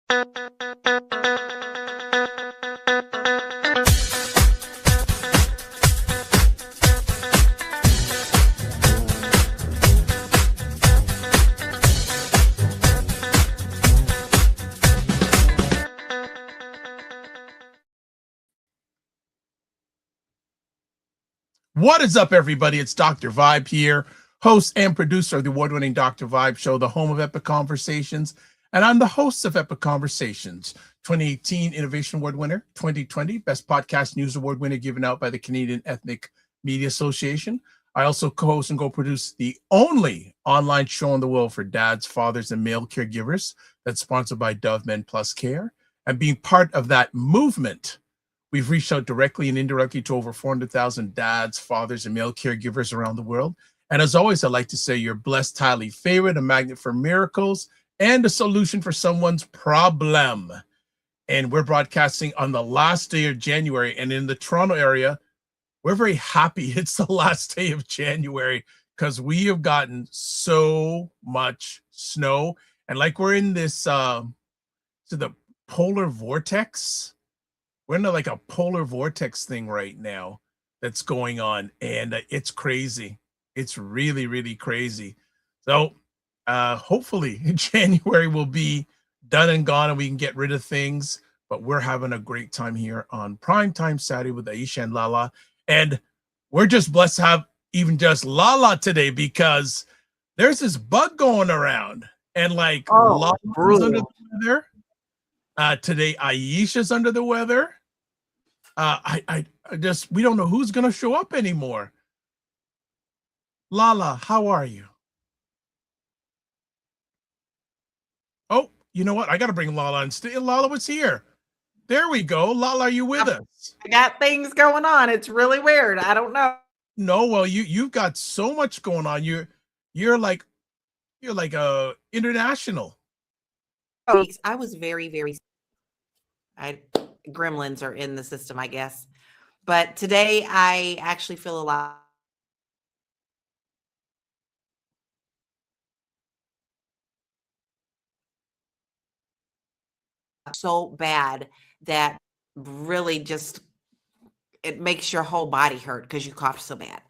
What is up, everybody? It's Dr. Vibe here, host and producer of the award-winning Dr. Vibe show, the home of Epic Conversations. And I'm the host of Epic Conversations, 2018 Innovation Award winner, 2020 Best Podcast News Award winner given out by the Canadian Ethnic Media Association. I also co-host and co-produce the only online show in the world for dads, fathers, and male caregivers that's sponsored by Dove Men Plus Care. And being part of that movement, we've reached out directly and indirectly to over 400,000 dads, fathers, and male caregivers around the world. And as always, I'd like to say you're blessed, highly favored, a magnet for miracles, and a solution for someone's problem. And we're broadcasting on the last day of January. And in the Toronto area, we're very happy it's the last day of January because we have gotten so much snow. And like we're in this, the polar vortex. We're in like a polar vortex thing right now that's going on, and it's crazy. It's really, really crazy. So hopefully January will be done and gone and we can get rid of things, but we're having a great time here on Primetime Saturday with Aisha and Lala. And we're just blessed to have even just Lala today because there's this bug going around and like Lala's under the weather. Today, Aisha's under the weather. We don't know who's going to show up anymore. Lala, how are you? Oh, you know what? I got to bring Lala and Lala was here. There we go. Lala, are you with us? I got things going on. It's really weird. I don't know. No, well, you've got so much going on. You're like international. I was very, very. Gremlins are in the system, I guess. But today I actually feel a lot. So bad that really just, it makes your whole body hurt because you coughed so bad.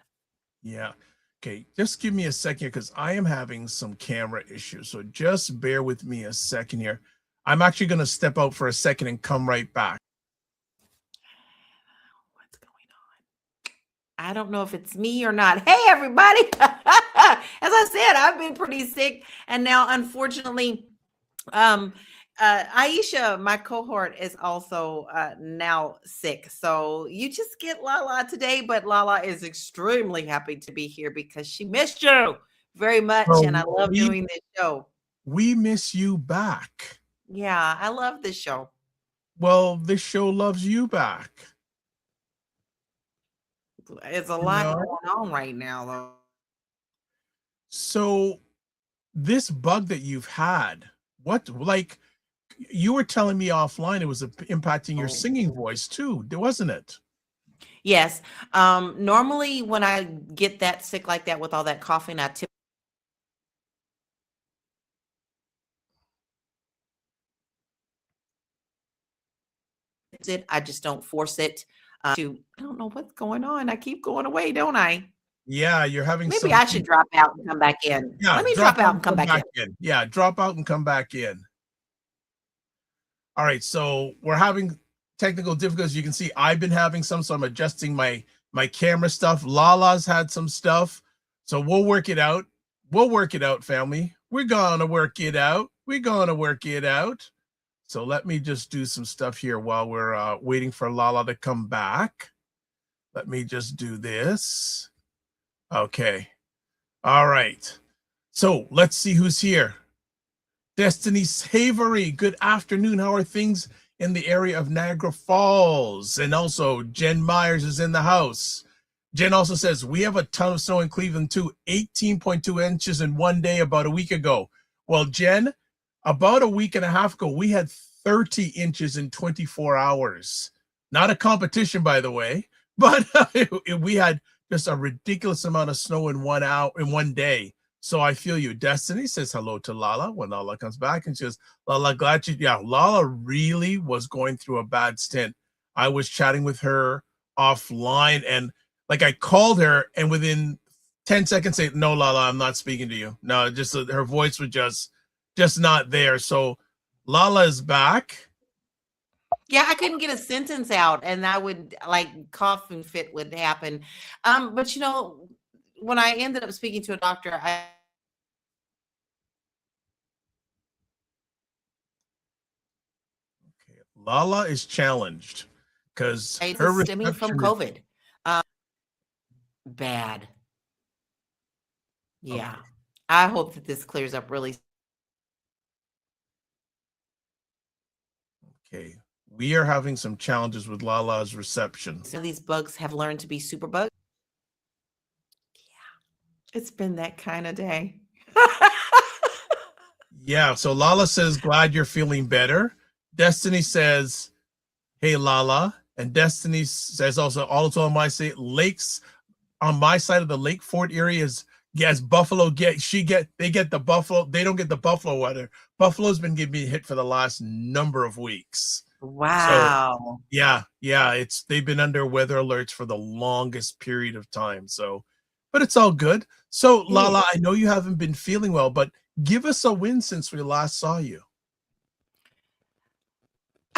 Yeah. Okay. Just give me a second because I am having some camera issues. So just bear with me a second here. I'm actually going to step out for a second and come right back. What's going on? I don't know if it's me or not. Hey, everybody. As I said, I've been pretty sick. And now, unfortunately, Aisha, my cohort, is also now sick. So you just get Lala today. But Lala is extremely happy to be here because she missed you very much. And I love doing this show. We miss you back. Yeah, I love this show. Well, this show loves you back. It's a lot going on right now, though. So this bug that you've had, like you were telling me offline, it was impacting your singing voice too, wasn't it? Yes. Normally when I get that sick like that with all that coughing, I tip. I just don't force it I don't know what's going on. I keep going away, don't I? Yeah, you're having maybe I should drop out and come back in. Yeah, let me drop out and come back in. Yeah, drop out and come back in. All right, so we're having technical difficulties. You can see I've been having some, so I'm adjusting my camera stuff. Lala's had some stuff, so we'll work it out. We'll work it out, family. We're gonna work it out. We're gonna work it out. So let me just do some stuff here while we're waiting for Lala to come back. Let me just do this. Okay. All right. So let's see who's here. Destiny Savory, good afternoon. How are things in the area of Niagara Falls? And also Jen Myers is in the house. Jen also says, we have a ton of snow in Cleveland too, 18.2 inches in one day about a week ago. Well, Jen, about a week and a half ago, we had 30 inches in 24 hours. Not a competition, by the way, but we had just a ridiculous amount of snow in 1 hour, in one day. So I feel you. Destiny says hello to Lala when Lala comes back, and she says, Lala, glad you, yeah, Lala really was going through a bad stint. I was chatting with her offline, and like I called her, and within 10 seconds, say, no, Lala, I'm not speaking to you. No, just her voice was just not there. So Lala is back. Yeah, I couldn't get a sentence out, and I would like coughing fit would happen. But you know, when I ended up speaking to a doctor, Okay. Lala is challenged because her it's stemming from reception is COVID. Bad. Yeah. okay. I hope that this clears up really. Okay. We are having some challenges with Lala's reception. Some of these bugs have learned to be super bugs. Yeah, it's been that kind of day. Yeah. So Lala says, glad you're feeling better. Destiny says, hey, Lala. And Destiny says also on my side, lakes on my side of the Lake Fort area is yes, Buffalo they get the Buffalo, they don't get the Buffalo weather. Buffalo's been getting hit for the last number of weeks. So Wow. yeah, they've been under weather alerts for the longest period of time. So, but it's all good. So Lala, I know you haven't been feeling well, but give us a win since we last saw you.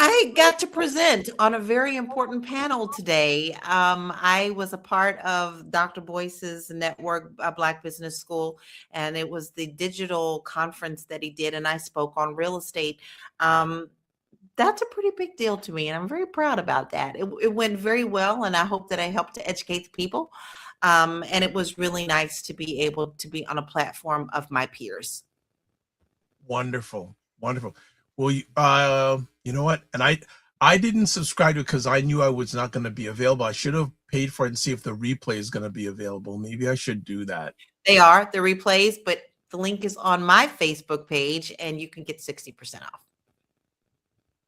I got to present on a very important panel today. I was a part of Dr. Boyce's network, Black Business School, and it was the digital conference that he did, and I spoke on real estate. That's a pretty big deal to me, and I'm very proud about that. It went very well, and I hope that I helped to educate the people. And it was really nice to be able to be on a platform of my peers. Wonderful, wonderful. Well, you know what? And I didn't subscribe to it because I knew I was not going to be available. I should have paid for it and see if the replay is going to be available. Maybe I should do that. They are the replays, but the link is on my Facebook page, and you can get 60% off.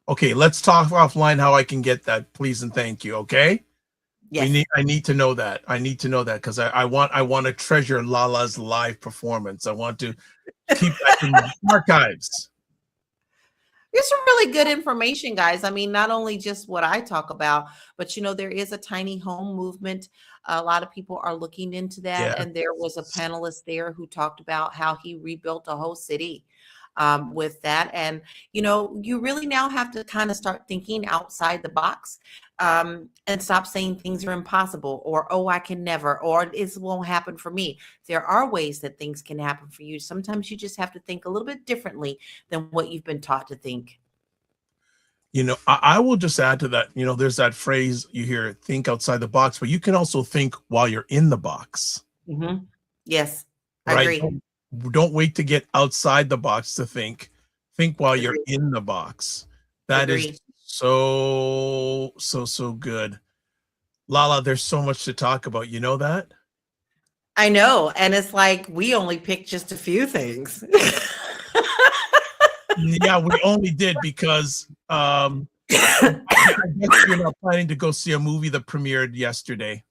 Okay, let's talk offline how I can get that, please and thank you. Okay. Yes. I need to know that. I need to know that because I want to treasure Lala's live performance. I want to keep that in the archives. There's some really good information, guys. I mean, not only just what I talk about, but you know, there is a tiny home movement. A lot of people are looking into that. Yeah. And there was a panelist there who talked about how he rebuilt a whole city with that. And, you know, you really now have to kind of start thinking outside the box and stop saying things are impossible or, oh, I can never, or it won't happen for me. There are ways that things can happen for you. Sometimes you just have to think a little bit differently than what you've been taught to think. You know, I will just add to that, you know, there's that phrase you hear, think outside the box, but you can also think while you're in the box. Mm-hmm. Yes, right? I agree. Don't wait to get outside the box to think. Think while you're in the box. That is so good. Lala, there's so much to talk about. You know that? I know. And it's like we only picked just a few things. Yeah, we only did because I guess you're not planning to go see a movie that premiered yesterday.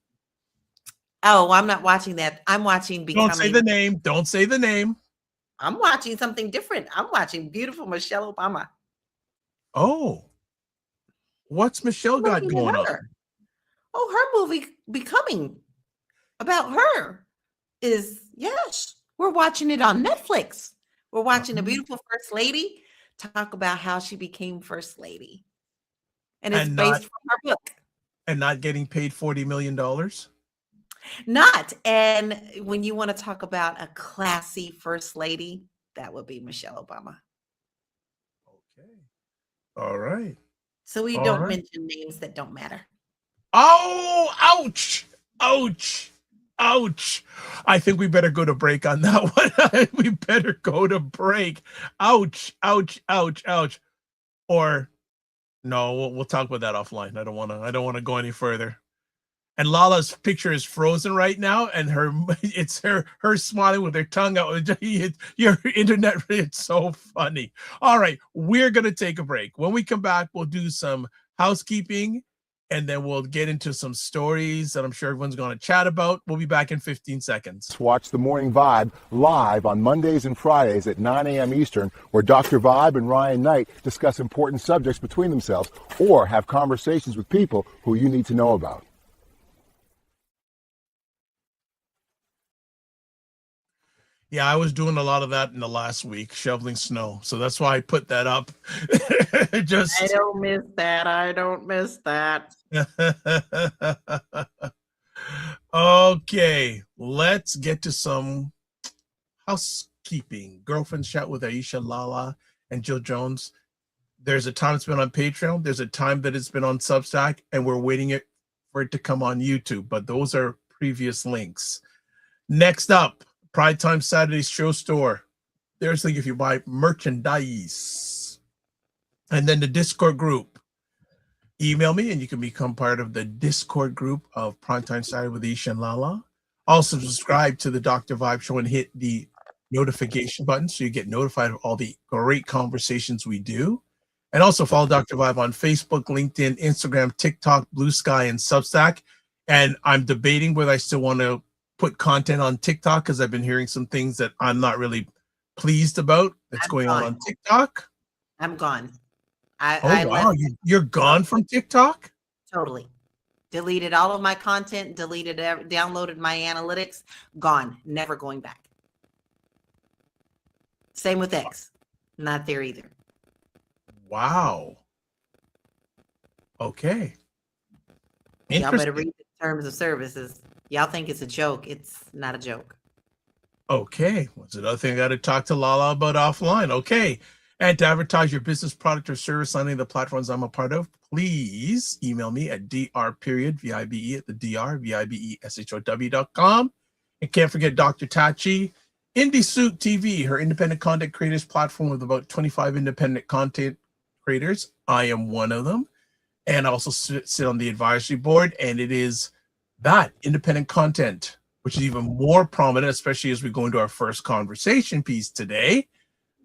Oh, I'm not watching that. I'm watching Becoming. Don't say the name. Don't say the name. I'm watching something different. I'm watching beautiful Michelle Obama. Oh, what's Michelle got going on? Oh, her movie Becoming about her is, yes, we're watching it on Netflix. We're watching a beautiful first lady talk about how she became first lady. And it's based from her book. And not getting paid $40 million? Not. And when you want to talk about a classy first lady, that would be Michelle Obama. Okay. All right. So we don't mention names that don't matter. Oh, ouch. Ouch. Ouch. I think we better go to break on that one. We better go to break. Ouch. Ouch. Ouch. Ouch. Or no, we'll talk about that offline. I don't want to go any further. And Lala's picture is frozen right now, and it's her smiling with her tongue out. Your internet, it's so funny. All right, we're gonna take a break. When we come back, we'll do some housekeeping and then we'll get into some stories that I'm sure everyone's going to chat about. We'll be back in 15 seconds. Watch The Morning Vibe live on Mondays and Fridays at 9 a.m. Eastern, where Dr. Vibe and Ryan Knight discuss important subjects between themselves or have conversations with people who you need to know about. Yeah, I was doing a lot of that in the last week, shoveling snow. So that's why I put that up. I don't miss that. I don't miss that. Okay, let's get to some housekeeping. Girlfriends Chat with Aisha, Lala, and Jill Jones. There's a time it's been on Patreon. There's a time that it's been on Substack, and we're waiting for it to come on YouTube. But those are previous links. Next up, Pride Time Saturdays Show Store. There's a link if you buy merchandise. And then the Discord group. Email me and you can become part of the Discord group of Prime Time Saturday with Aisha and Lala. Also subscribe to the Dr. Vibe Show and hit the notification button so you get notified of all the great conversations we do. And also follow Dr. Vibe on Facebook, LinkedIn, Instagram, TikTok, Blue Sky, and Substack. And I'm debating whether I still want to put content on TikTok because I've been hearing some things that I'm not really pleased about that's going on TikTok. I'm gone. Wow, you're gone from TikTok? Totally. Deleted all of my content, downloaded my analytics, gone, never going back. Same with X, not there either. Wow. Okay. Y'all better read the terms of services. Y'all think it's a joke. It's not a joke. Okay. What's another thing I got to talk to Lala about offline? Okay. And to advertise your business, product, or service on any of the platforms I'm a part of, please email me at dr.vibe at the drvibeshow.com. And can't forget Dr. Tachi, Indie Suit TV, her independent content creators platform with about 25 independent content creators. I am one of them. And I also sit on the advisory board. And it is that independent content, which is even more prominent, especially as we go into our first conversation piece today,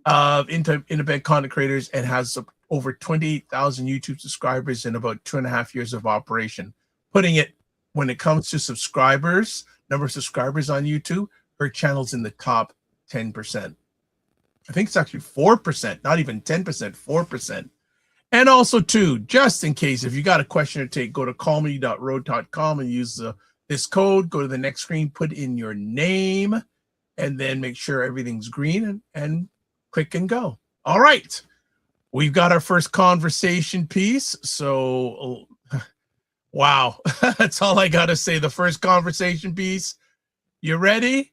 of independent content creators, and has over 28,000 YouTube subscribers in about 2.5 years of operation. Putting it, when it comes to subscribers, number of subscribers on YouTube, her channel's in the top 10%. I think it's actually 4%, not even 10%, 4%. And also, too, just in case, if you got a question to take, go to callme.road.com and use this code. Go to the next screen, put in your name, and then make sure everything's green and click and go. All right. We've got our first conversation piece. So, wow, that's all I got to say. The first conversation piece. You ready?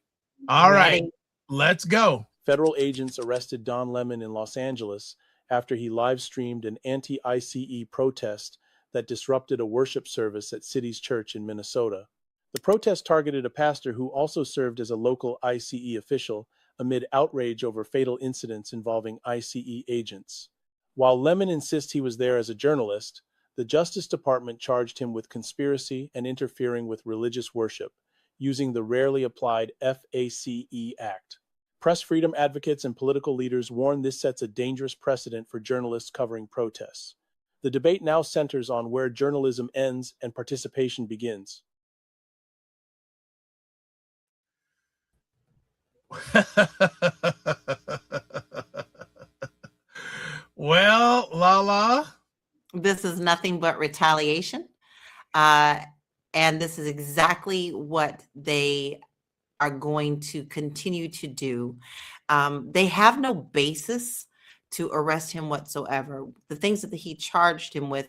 All right, let's go. Federal agents arrested Don Lemon in Los Angeles after he live-streamed an anti-ICE protest that disrupted a worship service at City's Church in Minnesota. The protest targeted a pastor who also served as a local ICE official amid outrage over fatal incidents involving ICE agents. While Lemon insists he was there as a journalist, the Justice Department charged him with conspiracy and interfering with religious worship, using the rarely applied FACE Act. Press freedom advocates and political leaders warn this sets a dangerous precedent for journalists covering protests. The debate now centers on where journalism ends and participation begins. Well, Lala, this is nothing but retaliation. And this is exactly what they are going to continue to do. They have no basis to arrest him whatsoever. The things that he charged him with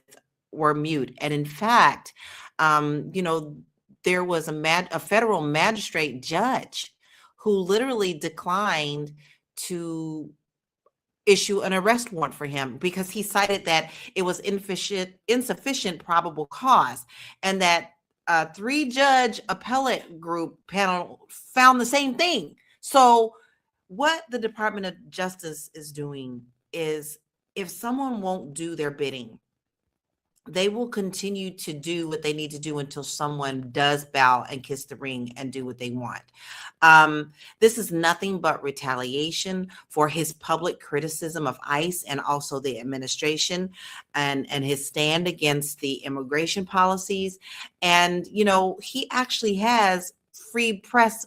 were mute. And in fact, there was a federal magistrate judge who literally declined to issue an arrest warrant for him because he cited that it was insufficient probable cause, and that a 3-judge appellate group panel found the same thing. So what the Department of Justice is doing is, if someone won't do their bidding, they will continue to do what they need to do until someone does bow and kiss the ring and do what they want. This is nothing but retaliation for his public criticism of ICE and also the administration, and his stand against the immigration policies. And, he actually has free press,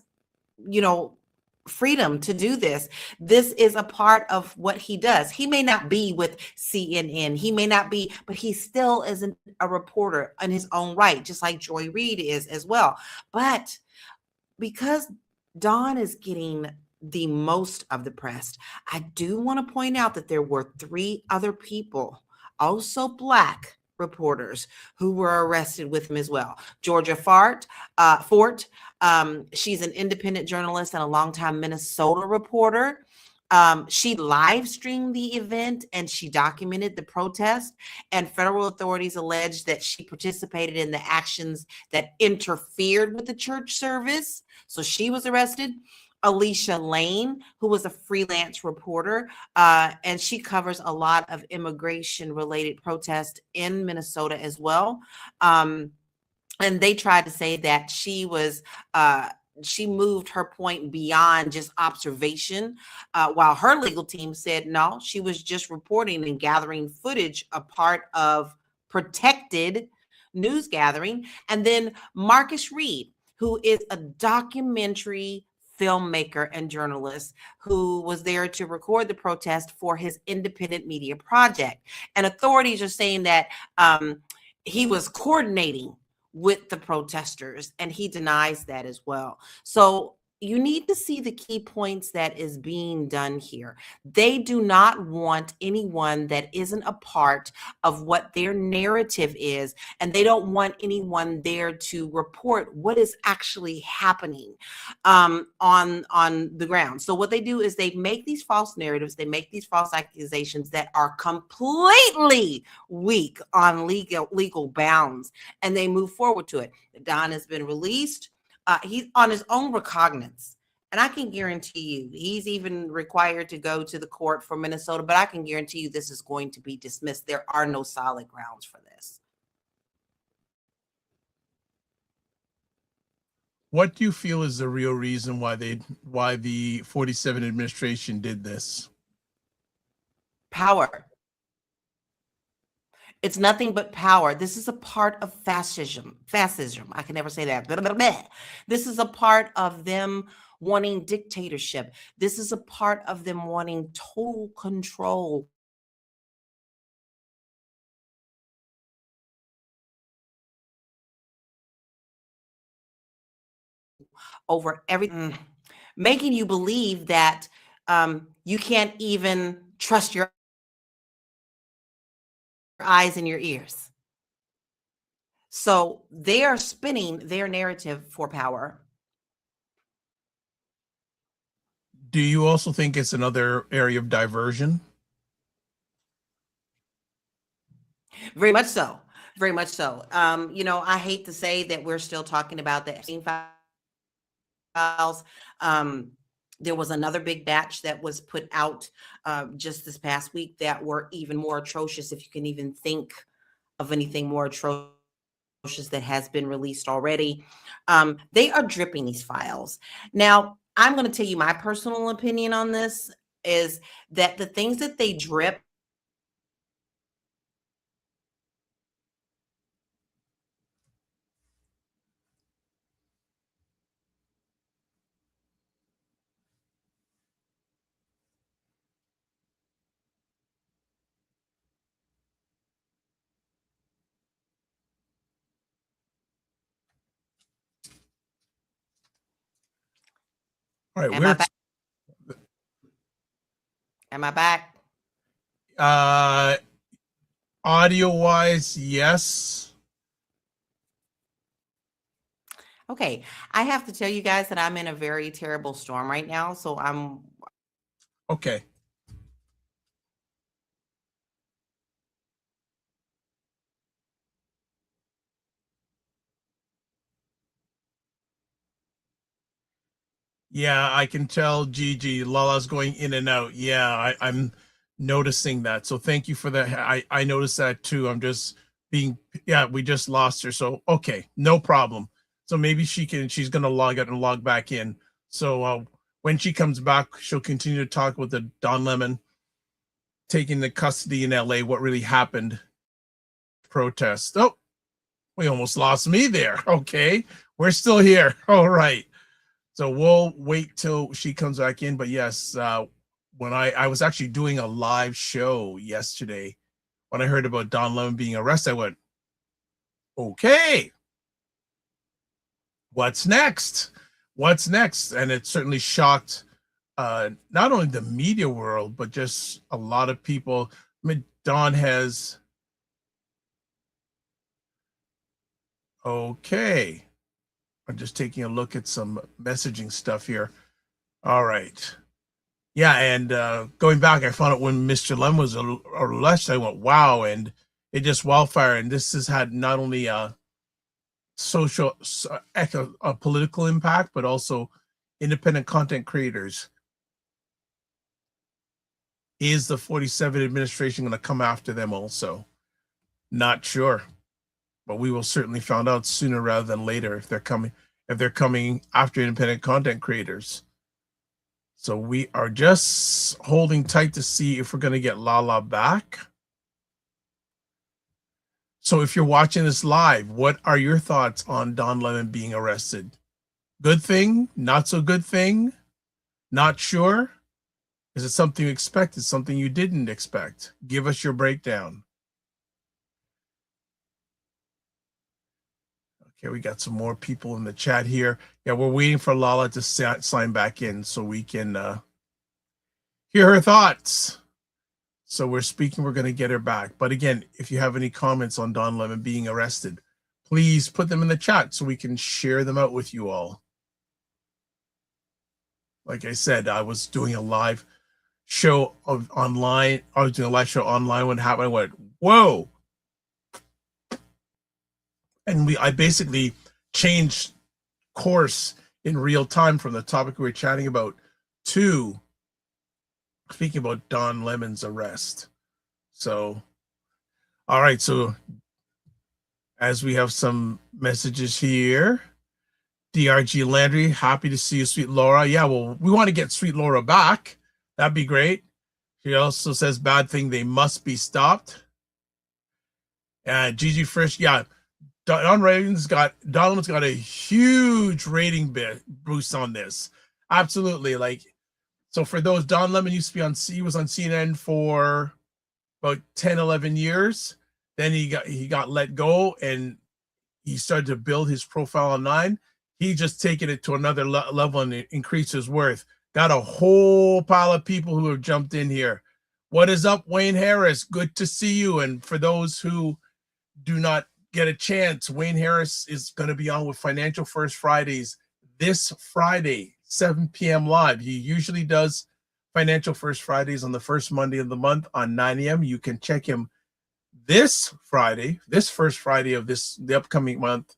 freedom to do this. This is a part of what he does. He may not be with CNN, he may not be, but he still isn't a reporter in his own right, just like Joy Reid is as well. But because Don is getting the most of the press, I do want to point out that there were 3 other people, also Black reporters, who were arrested with him as well. Georgia Fort, she's an independent journalist and a longtime Minnesota reporter. She live streamed the event and she documented the protest, and federal authorities alleged that she participated in the actions that interfered with the church service. So she was arrested. Alicia Lane, who was a freelance reporter, and she covers a lot of immigration-related protests in Minnesota as well. And they tried to say that she moved her point beyond just observation, while her legal team said no, she was just reporting and gathering footage, a part of protected news gathering. And then Marcus Reed, who is a documentary filmmaker and journalist who was there to record the protest for his independent media project. And authorities are saying that he was coordinating with the protesters, and he denies that as well. So you need to see the key points that is being done here. They do not want anyone that isn't a part of what their narrative is, and they don't want anyone there to report what is actually happening on the ground. So what they do is they make these false narratives, they make these false accusations that are completely weak on legal bounds, and they move forward to it. Don has been released. He's on his own recognizance. And I can guarantee you, he's even required to go to the court for Minnesota, but I can guarantee you this is going to be dismissed. There are no solid grounds for this. What do you feel is the real reason why the 47 administration did this? Power. It's nothing but power. This is a part of fascism. I can never say that. This is a part of them wanting dictatorship. This is a part of them wanting total control over everything, making you believe that you can't even trust your eyes and your ears. So they are spinning their narrative for power. Do you also think it's another area of diversion? Very much so. Very much so. I hate to say that we're still talking about the Epstein files. There was another big batch that was put out just this past week that were even more atrocious, if you can even think of anything more atrocious that has been released already. They are dripping these files. Now, I'm going to tell you my personal opinion on this is that the things that they drip All right, Am I back? Am I back? Audio wise, yes. Okay, I have to tell you guys that I'm in a very terrible storm right now, so I'm Okay. Yeah, I can tell, Gigi. Lala's going in and out. Yeah, I'm noticing that. So thank you for that. I noticed that too. I'm just we just lost her. So, okay, no problem. So maybe she's going to log out and log back in. So when she comes back, she'll continue to talk with the Don Lemon taking the custody in LA, what really happened. Protest. Oh, we almost lost me there. Okay, we're still here. All right. So we'll wait till she comes back in. But yes, when I was actually doing a live show yesterday, when I heard about Don Lemon being arrested, I went, okay, what's next? What's next? And it certainly shocked not only the media world, but just a lot of people. I mean, Don has, okay. I'm just taking a look at some messaging stuff here. All right. Yeah, and going back, I found out when Mr. Lem was arrested, I went, wow, and it just wildfire. And this has had not only a social, a political impact, but also independent content creators. Is the 47 administration going to come after them also? Not sure, but we will certainly find out sooner rather than later if they're coming after independent content creators. So we are just holding tight to see if we're going to get Lala back. So if you're watching this live, what are your thoughts on Don Lemon being arrested? Good thing? Not so good thing? Not sure? Is it something you expected? Something you didn't expect? Give us your breakdown. Okay, we got some more people in the chat here. Yeah, we're waiting for Lala to sign back in so we can hear her thoughts. So we're going to get her back. But again, if you have any comments on Don Lemon being arrested, please put them in the chat so we can share them out with you all. Like I said, I was doing a live show online. I was doing a live show online when it happened. I went, whoa. And I basically changed course in real time from the topic we were chatting about to speaking about Don Lemon's arrest. So, all right. So as we have some messages here, DRG Landry, happy to see you, Sweet Laura. Yeah, well, we want to get Sweet Laura back. That'd be great. She also says, bad thing, they must be stopped. Gigi Frisch, yeah. Don Lemon's got a huge rating boost on this. Absolutely. Like, so for those, Don Lemon used to be he was on CNN for about 10, 11 years. Then he got let go and he started to build his profile online. He just taken it to another level and increased his worth. Got a whole pile of people who have jumped in here. What is up, Wayne Harris? Good to see you. And for those who do not get a chance, Wayne Harris is going to be on with Financial First Fridays this Friday, 7 p.m. live. He usually does Financial First Fridays on the first Monday of the month on 9 a.m. You can check him this Friday, this first Friday of the upcoming month,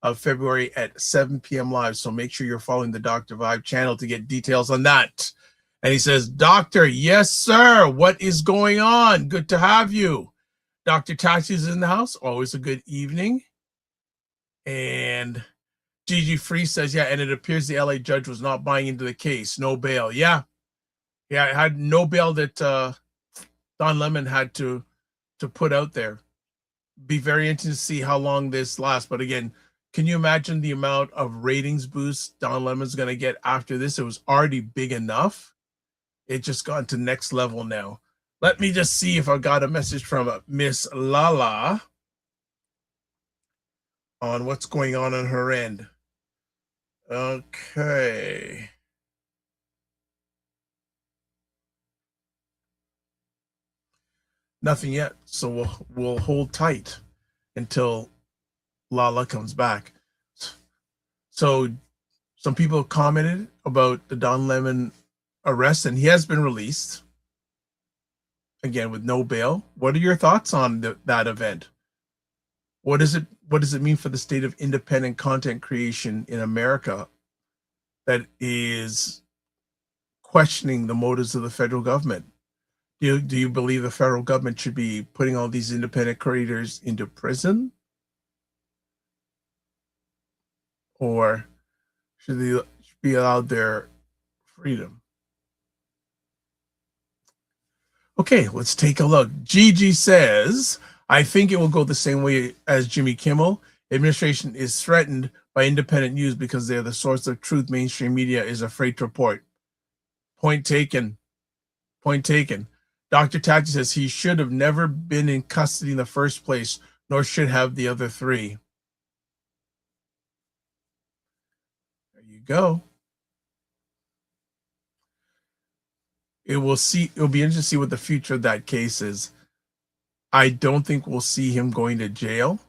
of February at 7 p.m. live. So make sure you're following the Dr. Vibe channel to get details on that. And he says, Doctor, yes, sir. What is going on? Good to have you. Dr. Taxi is in the house. Always a good evening. And Gigi Free says, yeah, and it appears the LA judge was not buying into the case. No bail. Yeah. Yeah, it had no bail that Don Lemon had to put out there. Be very interesting to see how long this lasts. But again, can you imagine the amount of ratings boost Don Lemon's going to get after this? It was already big enough. It just gone to next level now. Let me just see if I got a message from Miss Lala on what's going on her end. Okay. Nothing yet, so we'll hold tight until Lala comes back. So some people commented about the Don Lemon arrest, and he has been released. Again, with no bail. What are your thoughts on that event? What does it mean for the state of independent content creation in America that is questioning the motives of the federal government? Do you believe the federal government should be putting all these independent creators into prison? Or should they be allowed their freedom? Okay, let's take a look. Gigi says, I think it will go the same way as Jimmy Kimmel. Administration is threatened by independent news because they're the source of truth mainstream media is afraid to report. Point taken. Point taken. Dr. Tachi says he should have never been in custody in the first place, nor should have the other three. There you go. It'll be interesting to see what the future of that case is. I don't think we'll see him going to jail,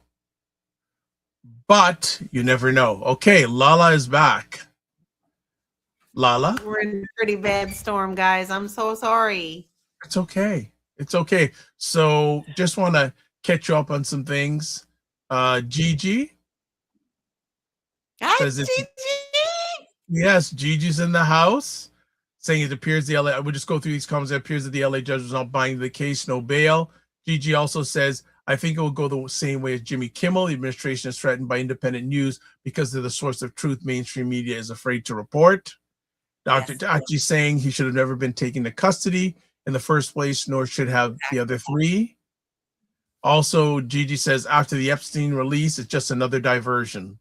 but you never know. Okay, Lala is back. Lala? We're in a pretty bad storm, guys. I'm so sorry. It's okay. It's okay. So just want to catch you up on some things. Gigi? Hi, Says it's- Gigi. Yes, Gigi's in the house. Saying it appears the LA, I would just go through these comments. It appears that the LA judge was not buying the case, no bail. Gigi also says, I think it will go the same way as Jimmy Kimmel. The administration is threatened by independent news because they're the source of truth mainstream media is afraid to report. Dr. Tachi saying he should have never been taken to custody in the first place, nor should have the other three. Also, Gigi says after the Epstein release, it's just another diversion.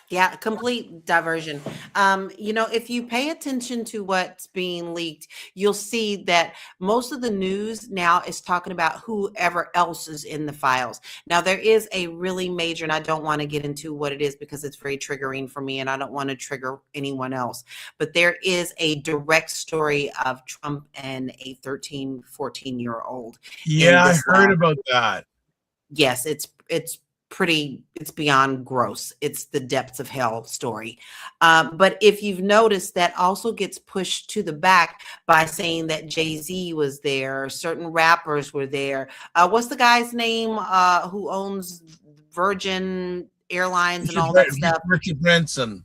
Yeah, complete diversion. If you pay attention to what's being leaked, you'll see that most of the news now is talking about whoever else is in the files. Now, there is a really major, and I don't want to get into what it is because it's very triggering for me and I don't want to trigger anyone else. But there is a direct story of Trump and a 13, 14-year-old. Yeah, I heard about that. Yes, it's beyond gross. It's the depths of hell story. But if you've noticed, that also gets pushed to the back by saying that Jay-Z was there, certain rappers were there. What's the guy's name who owns Virgin Airlines and all that stuff? Richard Branson.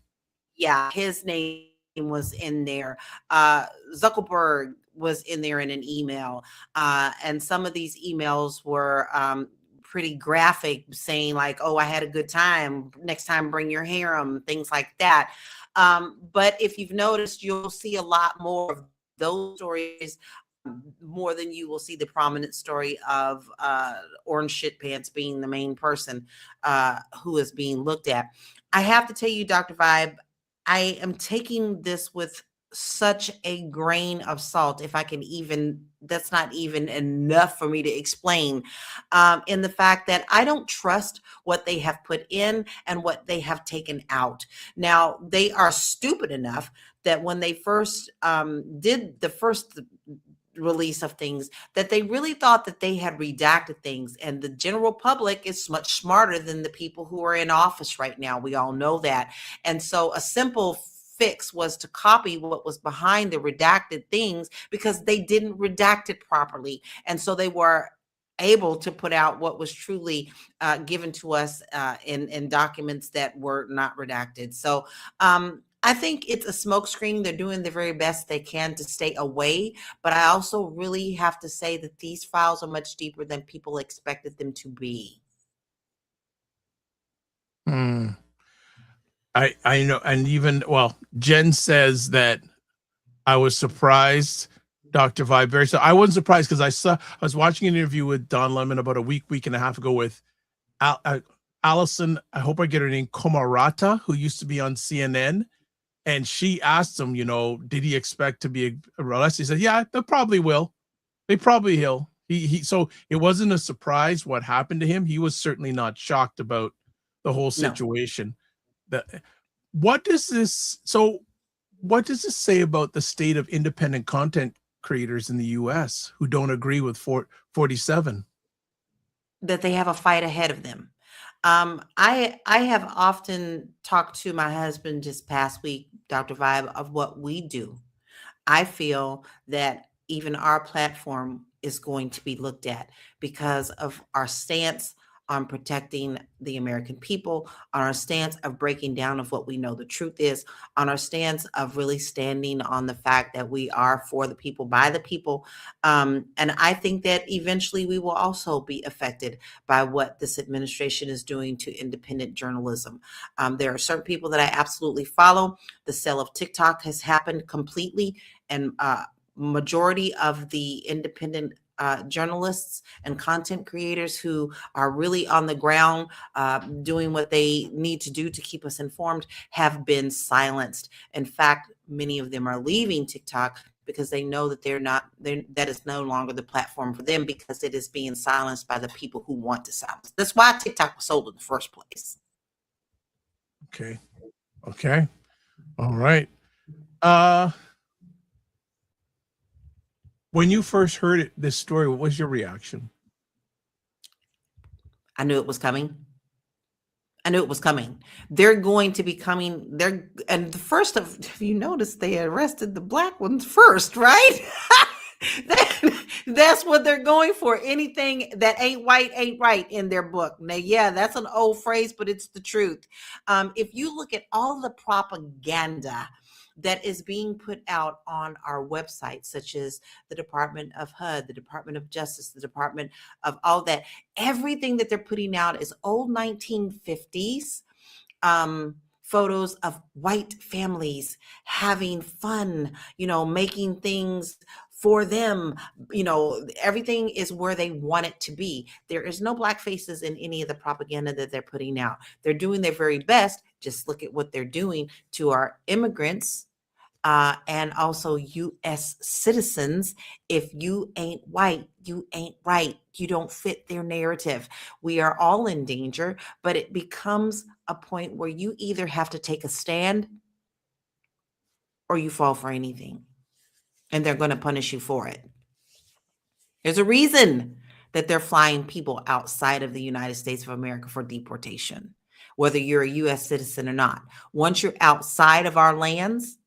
Yeah, his name was in there. Zuckerberg was in there in an email. And some of these emails were pretty graphic, saying like, oh, I had a good time, next time bring your harem, things like that. But if you've noticed, you'll see a lot more of those stories more than you will see the prominent story of Orange Shit Pants being the main person who is being looked at. I have to tell you, Dr. Vibe, I am taking this with such a grain of salt, if I can even, that's not even enough for me to explain, in the fact that I don't trust what they have put in and what they have taken out. Now, they are stupid enough that when they first did the first release of things, that they really thought that they had redacted things, and the general public is much smarter than the people who are in office right now. We all know that. And so a simple fix was to copy what was behind the redacted things, because they didn't redact it properly. And so they were able to put out what was truly given to us in documents that were not redacted. So I think it's a smokescreen. They're doing the very best they can to stay away. But I also really have to say that these files are much deeper than people expected them to be. I know, and even, well, Jen says that I was surprised, Dr. Vibe. So I wasn't surprised because I was watching an interview with Don Lemon about a week and a half ago with Allison, I hope I get her name, Komarata, who used to be on CNN. And she asked him, did he expect to be arrested? He said, yeah, they probably will. They probably will. So it wasn't a surprise what happened to him. He was certainly not shocked about the whole situation. No. What does this say about the state of independent content creators in the US who don't agree with 47? That they have a fight ahead of them. I have often talked to my husband just past week, Dr. Vibe, of what we do. I feel that even our platform is going to be looked at because of our stance, on protecting the American people, on our stance of breaking down of what we know the truth is, on our stance of really standing on the fact that we are for the people, by the people. And I think that eventually we will also be affected by what this administration is doing to independent journalism. There are certain people that I absolutely follow. The sale of TikTok has happened completely, and majority of the independent journalists and content creators who are really on the ground doing what they need to do to keep us informed have been silenced. In fact, many of them are leaving TikTok because they know that that is no longer the platform for them, because it is being silenced by the people who want to silence. That's why TikTok was sold in the first place. Okay. All right. When you first heard this story, what was your reaction? I knew it was coming. They're going to be coming. And the first of, if you notice, they arrested the black ones first, right? That's what they're going for. Anything that ain't white ain't right in their book. Now, yeah, that's an old phrase, but it's the truth. If you look at all the propaganda that is being put out on our website, such as the Department of HUD, the Department of Justice, the Department of all that, everything that they're putting out is old 1950s photos of white families having fun, making things for them. Everything is where they want it to be. There is no black faces in any of the propaganda that they're putting out. They're doing their very best. Just look at what they're doing to our immigrants and also U.S. citizens. If you ain't white, you ain't right. You don't fit their narrative. We are all in danger, but it becomes a point where you either have to take a stand or you fall for anything, and they're going to punish you for it. There's a reason that they're flying people outside of the United States of America for deportation, whether you're a U.S. citizen or not. Once you're outside of our lands,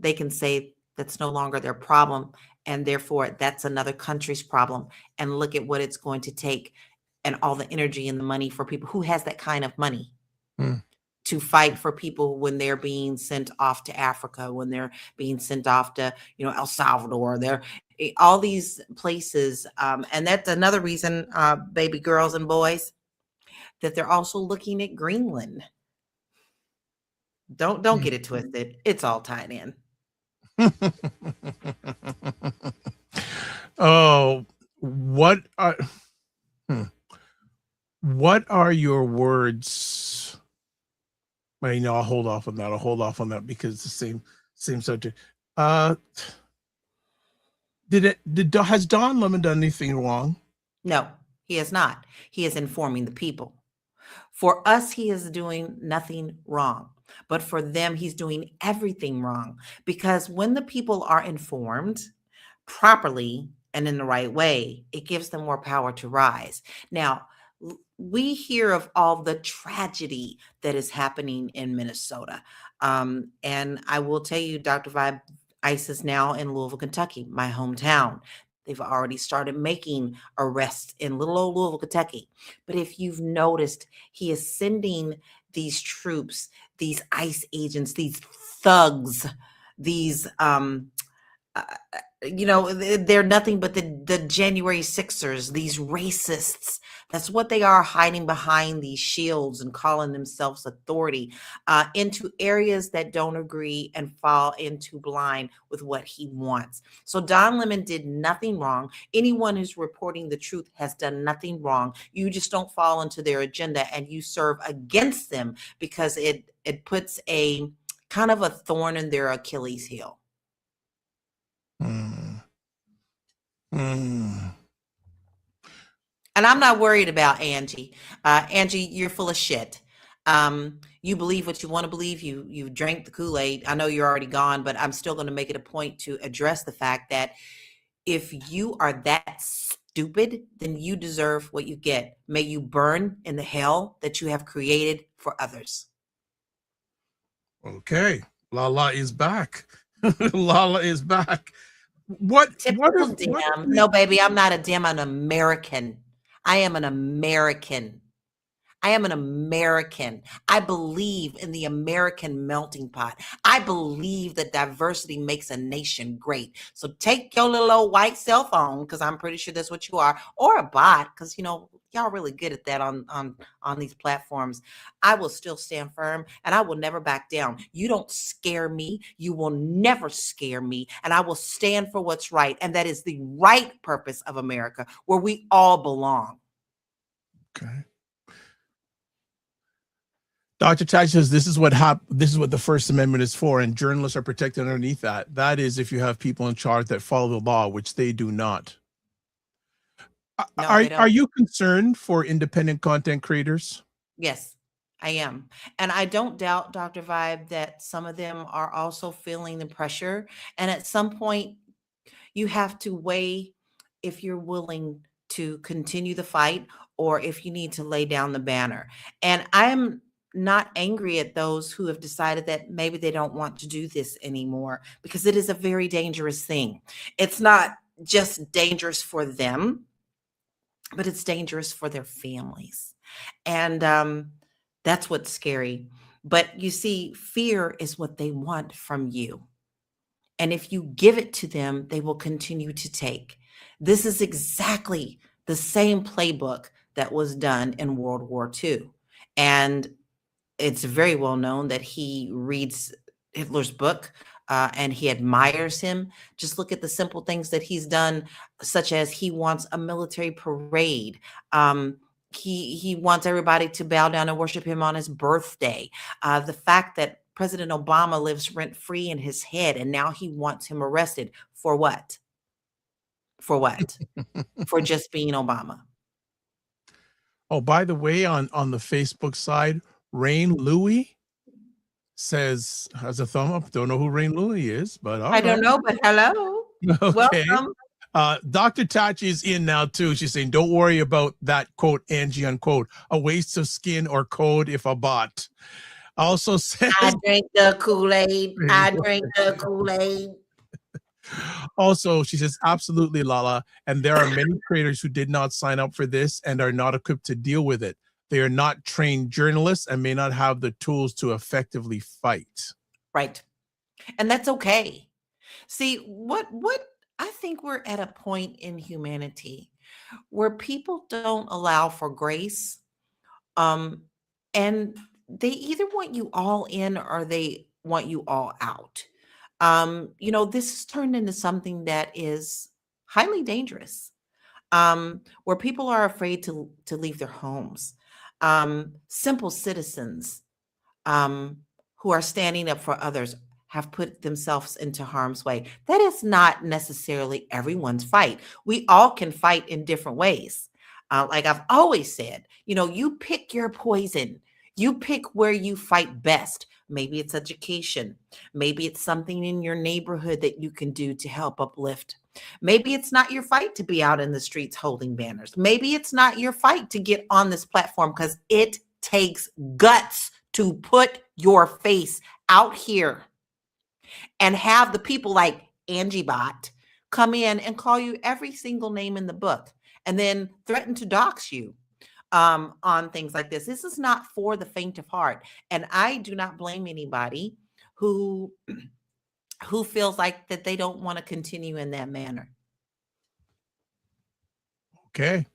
they can say that's no longer their problem, and therefore that's another country's problem. And look at what it's going to take, and all the energy and the money for people who has that kind of money to fight for people when they're being sent off to Africa, when they're being sent off to, El Salvador. They're all these places. And that's another reason, baby girls and boys, that they're also looking at Greenland. Don't get it twisted. It's all tied in. Oh, what are your words? I'll hold off on that because it's the same subject. Has Don Lemon done anything wrong? No, he has not. He is informing the people. For us, he is doing nothing wrong. But for them, he's doing everything wrong, because when the people are informed properly and in the right way, it gives them more power to rise. Now, we hear of all the tragedy that is happening in Minnesota. And I will tell you, Dr. Vibe, ICE is now in Louisville, Kentucky, my hometown. They've already started making arrests in little old Louisville, Kentucky. But if you've noticed, he is sending these troops, these ICE agents, these thugs, these, they're nothing but the January 6ers, these racists. That's what they are, hiding behind these shields and calling themselves authority, into areas that don't agree and fall into line with what he wants. So Don Lemon did nothing wrong. Anyone who's reporting the truth has done nothing wrong. You just don't fall into their agenda and you serve against them, because it puts a kind of a thorn in their Achilles heel. And I'm not worried about Angie. Angie, you're full of shit. You believe what you want to believe. You drank the Kool-Aid. I know you're already gone, but I'm still going to make it a point to address the fact that if you are that stupid, then you deserve what you get. May you burn in the hell that you have created for others. Okay. Lala is back. Lala is back. What No, baby, I'm not a Dem. I'm an American. I am an American. I am an American. I believe in the American melting pot. I believe that diversity makes a nation great. So take your little old white cell phone, because I'm pretty sure that's what you are, or a bot, because y'all really good at that on these platforms. I will still stand firm, and I will never back down. You don't scare me. You will never scare me, and I will stand for what's right, and that is the right purpose of America, where we all belong. Okay. Dr. Taj says this is what the First Amendment is for, and journalists are protected underneath that. That is if you have people in charge that follow the law, which they do not. No, are they don't. are you concerned for independent content creators? Yes, I am. And I don't doubt, Dr. Vibe, that some of them are also feeling the pressure. And at some point, you have to weigh if you're willing to continue the fight or if you need to lay down the banner. And I'm not angry at those who have decided that maybe they don't want to do this anymore, because it is a very dangerous thing. It's not just dangerous for them, but it's dangerous for their families. And that's what's scary. But you see, fear is what they want from you. And if you give it to them, they will continue to take. This is exactly the same playbook that was done in World War II. And it's very well known that he reads Hitler's book and he admires him. Just look at the simple things that he's done, such as he wants a military parade. He wants everybody to bow down and worship him on his birthday. The fact that President Obama lives rent-free in his head, and now he wants him arrested. For what? For what? For just being Obama. Oh, by the way, on the Facebook side, Rain Louie has a thumb up. Don't know who Rain Louie is, but all I don't right. know, but hello. Okay. Welcome. Dr. Tachi is in now too. She's saying, don't worry about that quote, Angie, unquote, a waste of skin or code if a bot. Also says, I drink the Kool-Aid. I drink the Kool-Aid. also, she says, absolutely, Lala. And there are many creators who did not sign up for this and are not equipped to deal with it. They are not trained journalists and may not have the tools to effectively fight. Right. And that's okay. See, what I think we're at a point in humanity where people don't allow for grace. And they either want you all in or they want you all out. This has turned into something that is highly dangerous, where people are afraid to leave their homes. Simple citizens who are standing up for others have put themselves into harm's way. That is not necessarily everyone's fight. We all can fight in different ways. Like I've always said, you pick your poison. You pick where you fight best. Maybe it's education. Maybe it's something in your neighborhood that you can do to help uplift. Maybe it's not your fight to be out in the streets holding banners. Maybe it's not your fight to get on this platform, because it takes guts to put your face out here and have the people like Angie Bot come in and call you every single name in the book and then threaten to dox you on things like this. This is not for the faint of heart. And I do not blame anybody who feels like that they don't want to continue in that manner. Okay.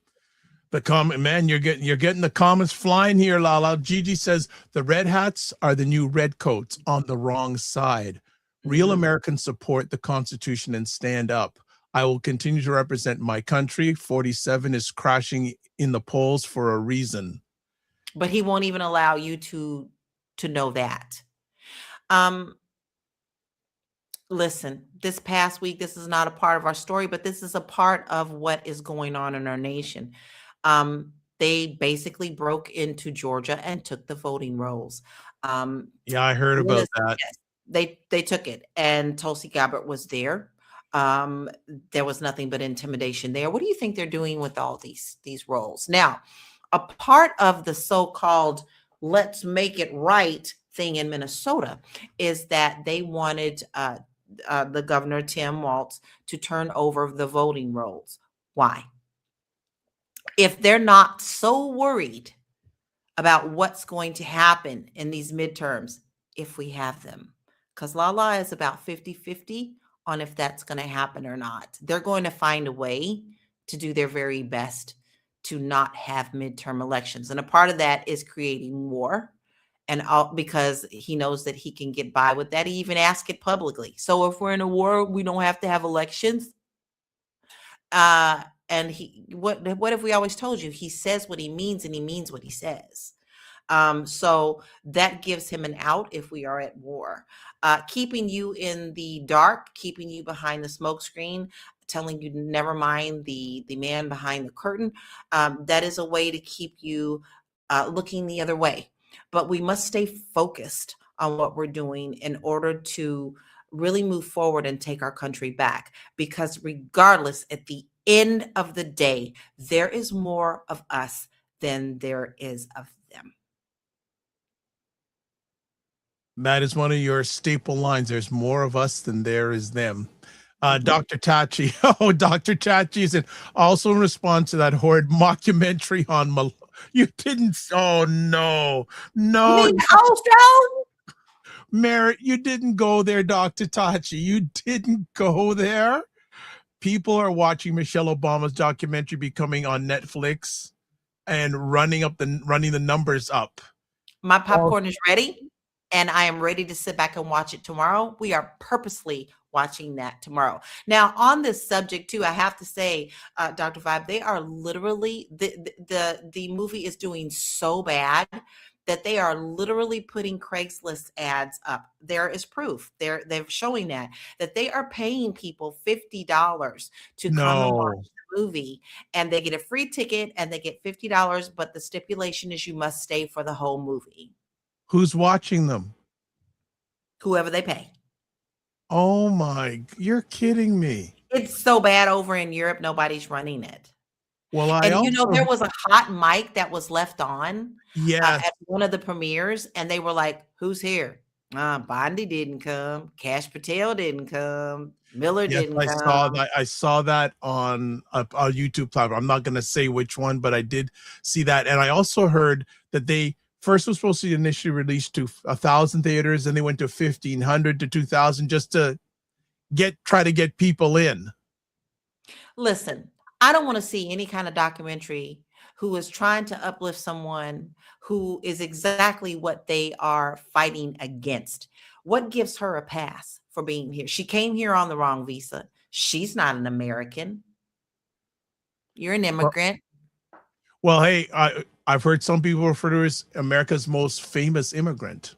The comment, man, you're getting the comments flying here, Lala. Gigi says the red hats are the new red coats on the wrong side. Real Americans support the Constitution and stand up. I will continue to represent my country. 47 is crashing in the polls for a reason. But he won't even allow you to know that. Listen, this past week, this is not a part of our story, but this is a part of what is going on in our nation. They basically broke into Georgia and took the voting rolls. Yeah, I heard about that. Yes, they took it, and Tulsi Gabbard was there. There was nothing but intimidation there. What do you think they're doing with all these rolls? Now, a part of the so-called let's make it right thing in Minnesota is that they wanted the governor, Tim Walz, to turn over the voting rolls. Why? If they're not so worried about what's going to happen in these midterms if we have them. Because Lala is about 50-50 on if that's going to happen or not. They're going to find a way to do their very best to not have midterm elections. And a part of that is creating war. And all, because he knows that he can get by with that. He even asked it publicly. So if we're in a war, we don't have to have elections. And what have we always told you? He says what he means and he means what he says. So that gives him an out if we are at war. Keeping you in the dark, keeping you behind the smoke screen, telling you never mind the man behind the curtain. That is a way to keep you looking the other way. But we must stay focused on what we're doing in order to really move forward and take our country back. Because regardless, at the end of the day, there is more of us than there is of them. That is one of your staple lines. There's more of us than there is them. Dr. Tachi. Oh, Dr. Tachi is also in response to that horrid mockumentary on you didn't. Oh, no. You mean also? Merritt, you didn't go there, Dr. Tachi. You didn't go there. People are watching Michelle Obama's documentary becoming on Netflix and running the numbers up. My popcorn is ready, and I am ready to sit back and watch it tomorrow. We are purposely watching that tomorrow. Now, on this subject too, I have to say, Dr. Vibe, they are literally the movie is doing so bad that they are literally putting Craigslist ads up. There is proof. They're showing that they are paying people $50 to come and watch the movie, and they get a free ticket and they get $50, but the stipulation is you must stay for the whole movie. Who's watching them? Whoever they pay. Oh my, you're kidding me. It's so bad over in Europe, nobody's running it. Well, there was a hot mic that was left on yes. At one of the premieres, and they were like, who's here? Bondi didn't come. Cash Patel didn't come. Miller didn't come. I saw that on a YouTube platform. I'm not going to say which one, but I did see that. And I also heard that they first was supposed to be initially released to 1,000 theaters, and they went to 1,500 to 2,000 just to try to get people in. Listen, I don't want to see any kind of documentary who is trying to uplift someone who is exactly what they are fighting against. What gives her a pass for being here? She came here on the wrong visa. She's not an American. You're an immigrant. Well, hey, I've heard some people refer to her as America's most famous immigrant.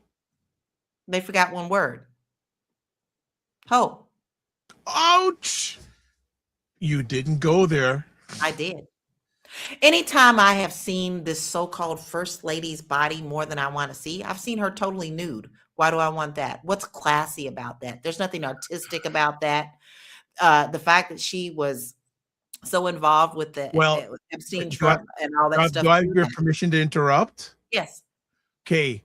They forgot one word. Hope. Ouch. You didn't go there. I did. Anytime I have seen this so-called first lady's body more than I want to see, I've seen her totally nude. Why do I want that? What's classy about that? There's nothing artistic about that. The fact that she was so involved with the Epstein Trump and all that stuff. Do I have your permission to interrupt? Yes. Okay.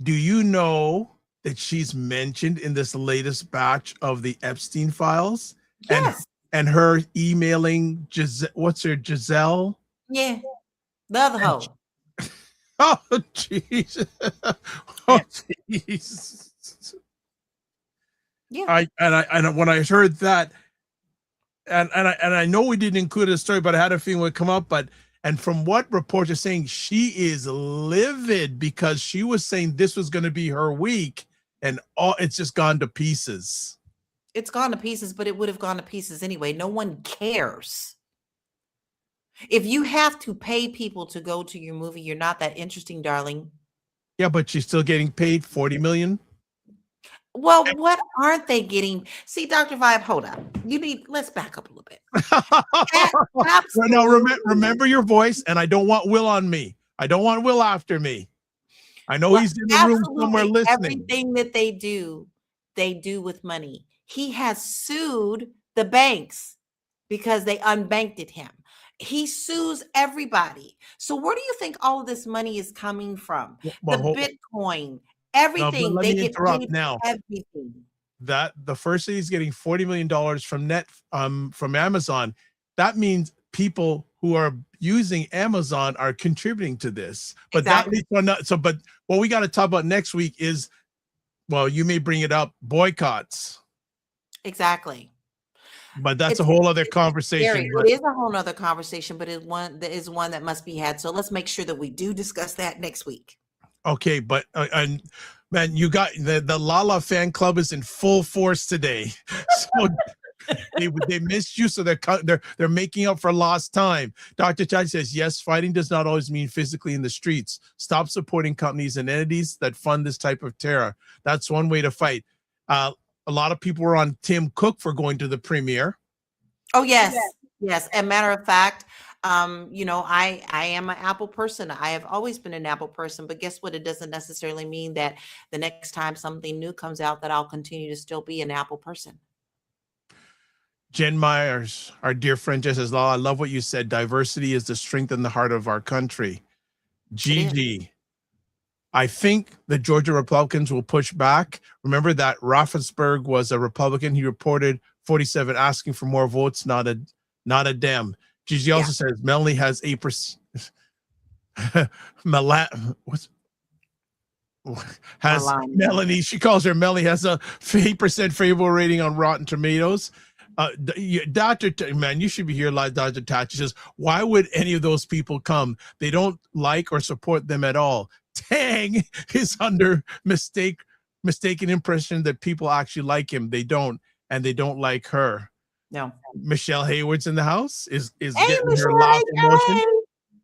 Do you know that she's mentioned in this latest batch of the Epstein files? Yes. And her emailing Giselle? Yeah. The other hoe. Oh, jeez. Oh, jeez. Yeah. And when I heard that, and I know we didn't include a story, but I had a feeling it would come up. And from what reports are saying, she is livid because she was saying this was going to be her week, and it's just gone to pieces. It's gone to pieces, but it would have gone to pieces anyway. No one cares. If you have to pay people to go to your movie, you're not that interesting, darling. Yeah, but she's still getting paid $40 million. Well, what aren't they getting? See, Dr. Vibe, hold up. Let's back up a little bit. No, remember your voice, and I don't want Will on me. I don't want Will after me. I know he's in the room somewhere listening. Everything that they do with money. He has sued the banks because they unbanked him. He sues everybody. So where do you think all of this money is coming from? Bitcoin, everything. No, they get paid now. Everything. That the first thing he's getting $40 million from Amazon. That means people who are using Amazon are contributing to this. But Exactly. that leads not so. But what we got to talk about next week is, well, you may bring it up, boycotts. Exactly. But that's It's a whole other very, conversation. it is a whole nother conversation, but it's one that is one that must be had. So let's make sure that we do discuss that next week. Okay, but and man, you got the Lala fan club is in full force today. So they missed you, so they're making up for lost time. Dr. Chad says, yes, fighting does not always mean physically in the streets. Stop supporting companies and entities that fund this type of terror. That's one way to fight. A lot of people were on Tim Cook for going to the premiere. Oh, yes. Yes. And matter of fact, I am an Apple person. I have always been an Apple person, but guess what? It doesn't necessarily mean that the next time something new comes out that I'll continue to still be an Apple person. Jen Myers, our dear friend, just says, I love what you said. Diversity is the strength and the heart of our country. Gigi, I think the Georgia Republicans will push back. Remember that Raffensperger was a Republican. He reported 47 asking for more votes, not a Dem. Gigi also says Melanie has 8%. Melanie, she calls her Melanie, has a 8% favorable rating on Rotten Tomatoes. Dr. Man, you should be here live. Dr. Tachi says, why would any of those people come? They don't like or support them at all. Tang is under mistaken impression that people actually like him. They don't, and they don't like her. No. Michelle Hayward's in the house, is getting her last promotion.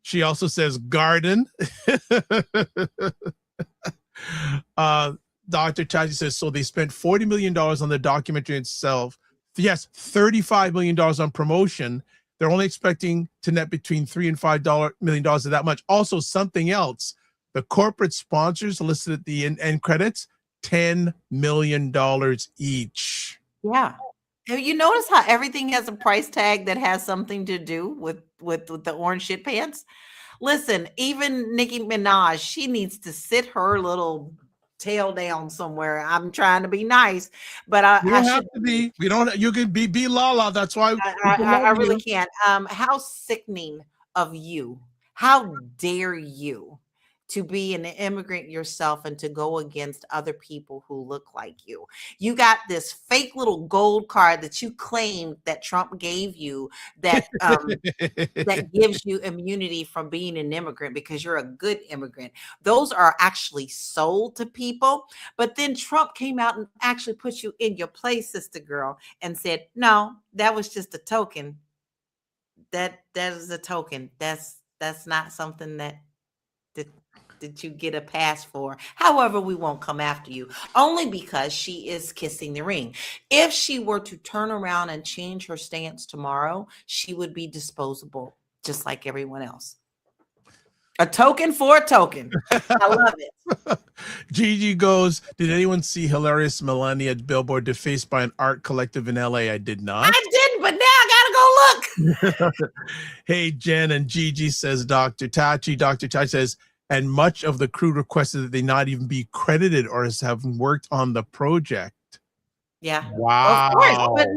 She also says garden. Dr. Tachi says, so they spent $40 million on the documentary itself. Yes, $35 million on promotion. They're only expecting to net between $3 and $5 million of that much. Also, something else. The corporate sponsors listed at the end credits, $10 million each. Yeah. Have you noticed how everything has a price tag that has something to do with the orange shit pants? Listen, even Nicki Minaj, she needs to sit her little tail down somewhere. I'm trying to be nice, but you don't have to be. We don't. You can be Lala. That's why I really can't. How sickening of you! How dare you to be an immigrant yourself and to go against other people who look like you? You got this fake little gold card that you claimed that Trump gave you that that gives you immunity from being an immigrant because you're a good immigrant. Those are actually sold to people. But then Trump came out and actually put you in your place, sister girl, and said, no, that was just a token. That is a token. That's not something that you get a pass for. However, we won't come after you, only because she is kissing the ring. If she were to turn around and change her stance tomorrow, she would be disposable, just like everyone else. A token for a token. I love it. Gigi goes, did anyone see hilarious Melania at Billboard defaced by an art collective in LA? I did not. I didn't, but now I gotta go look. Hey, Jen, and Gigi says, Dr. Tachi. Dr. Tachi says, and much of the crew requested that they not even be credited or as having worked on the project. Yeah. Wow. Of course. But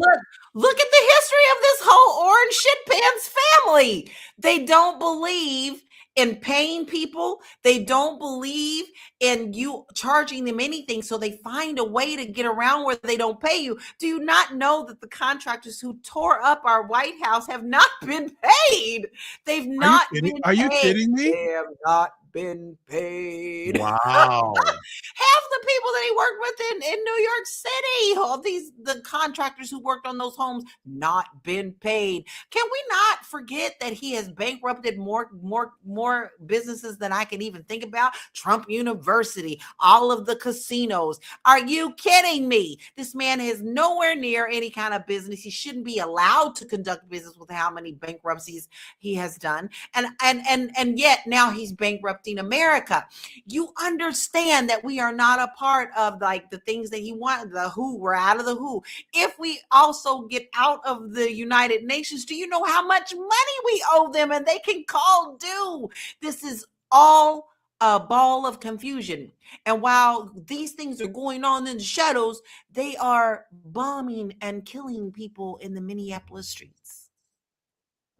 look at the history of this whole orange shit pants family. They don't believe in paying people. They don't believe in you charging them anything. So they find a way to get around where they don't pay you. Do you not know that the contractors who tore up our White House have not been paid? They've not been paid. Are you kidding me? They have not been paid. Wow. Half the people that he worked with in New York City, all the contractors who worked on those homes, not been paid. Can we not forget that he has bankrupted more businesses than I can even think about? Trump University, all of the casinos. Are you kidding me? This man is nowhere near any kind of business. He shouldn't be allowed to conduct business with how many bankruptcies he has done. And yet now he's bankrupting America. You understand that we are not a part of like the things that he wanted. The WHO, we're out of the WHO. If we also get out of the United Nations, do you know how much money we owe them and they can call due? This is all a ball of confusion. And while these things are going on in the shadows, they are bombing and killing people in the Minneapolis streets.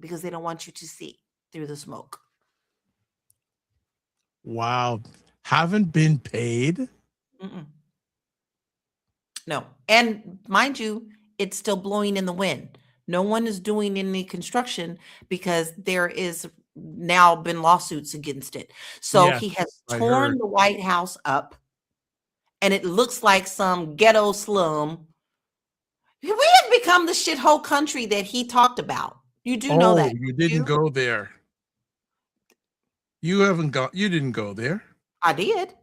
because they don't want you to see through the smoke. Wow. Haven't been paid? Mm-mm. No. And mind you, it's still blowing in the wind. No one is doing any construction because there is now been lawsuits against it. So Yes, he has I torn heard. the White House up, and it looks like some ghetto slum. We have become the shithole country that he talked about. You do know Oh, that. you didn't You? go there. You didn't go there. I did.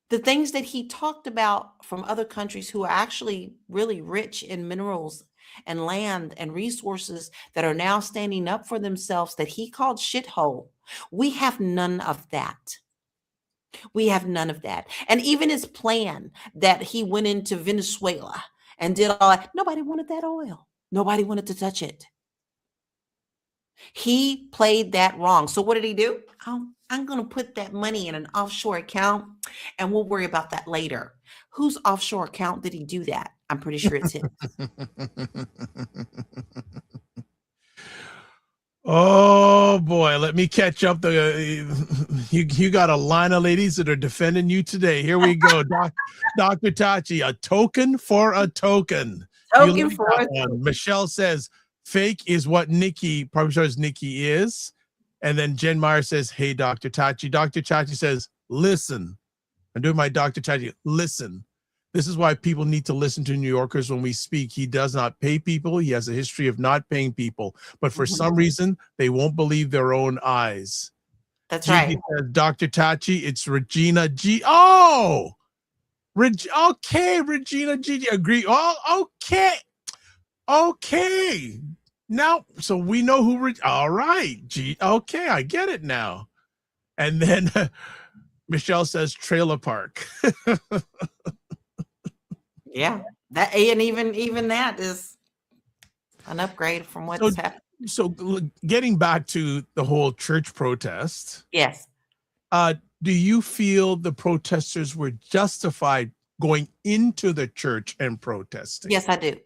The things that he talked about from other countries who are actually really rich in minerals and land and resources that are now standing up for themselves that he called shithole. We have none of that. We have none of that. And even his plan that he went into Venezuela and did all that, nobody wanted that oil. Nobody wanted to touch it. He played that wrong. So what did he do? I'm going to put that money in an offshore account and we'll worry about that later. Whose offshore account did he do that? I'm pretty sure it's his. Oh boy, let me catch up. You got a line of ladies that are defending you today. Here we go, Dr. Tachi. A token for a token. You Token like for that a one. token. Michelle says fake is what Nikki, probably shows Nikki is. And then Jen Meyer says, hey, Dr. Tachi. Dr. Tachi says, listen. I'm doing my Dr. Tachi. Listen. This is why people need to listen to New Yorkers when we speak. He does not pay people. He has a history of not paying people. But for some reason, they won't believe their own eyes. That's Gigi right. says, Dr. Tachi, it's Regina G. Oh, okay, Regina Gigi. Agree. Oh, okay. Okay. Now, so we know who. All right. Okay, I get it now. And then Michelle says trailer park. Yeah. That and even that is an upgrade from what's happened. So getting back to the whole church protest, Yes. do you feel the protesters were justified going into the church and protesting? Yes, I do.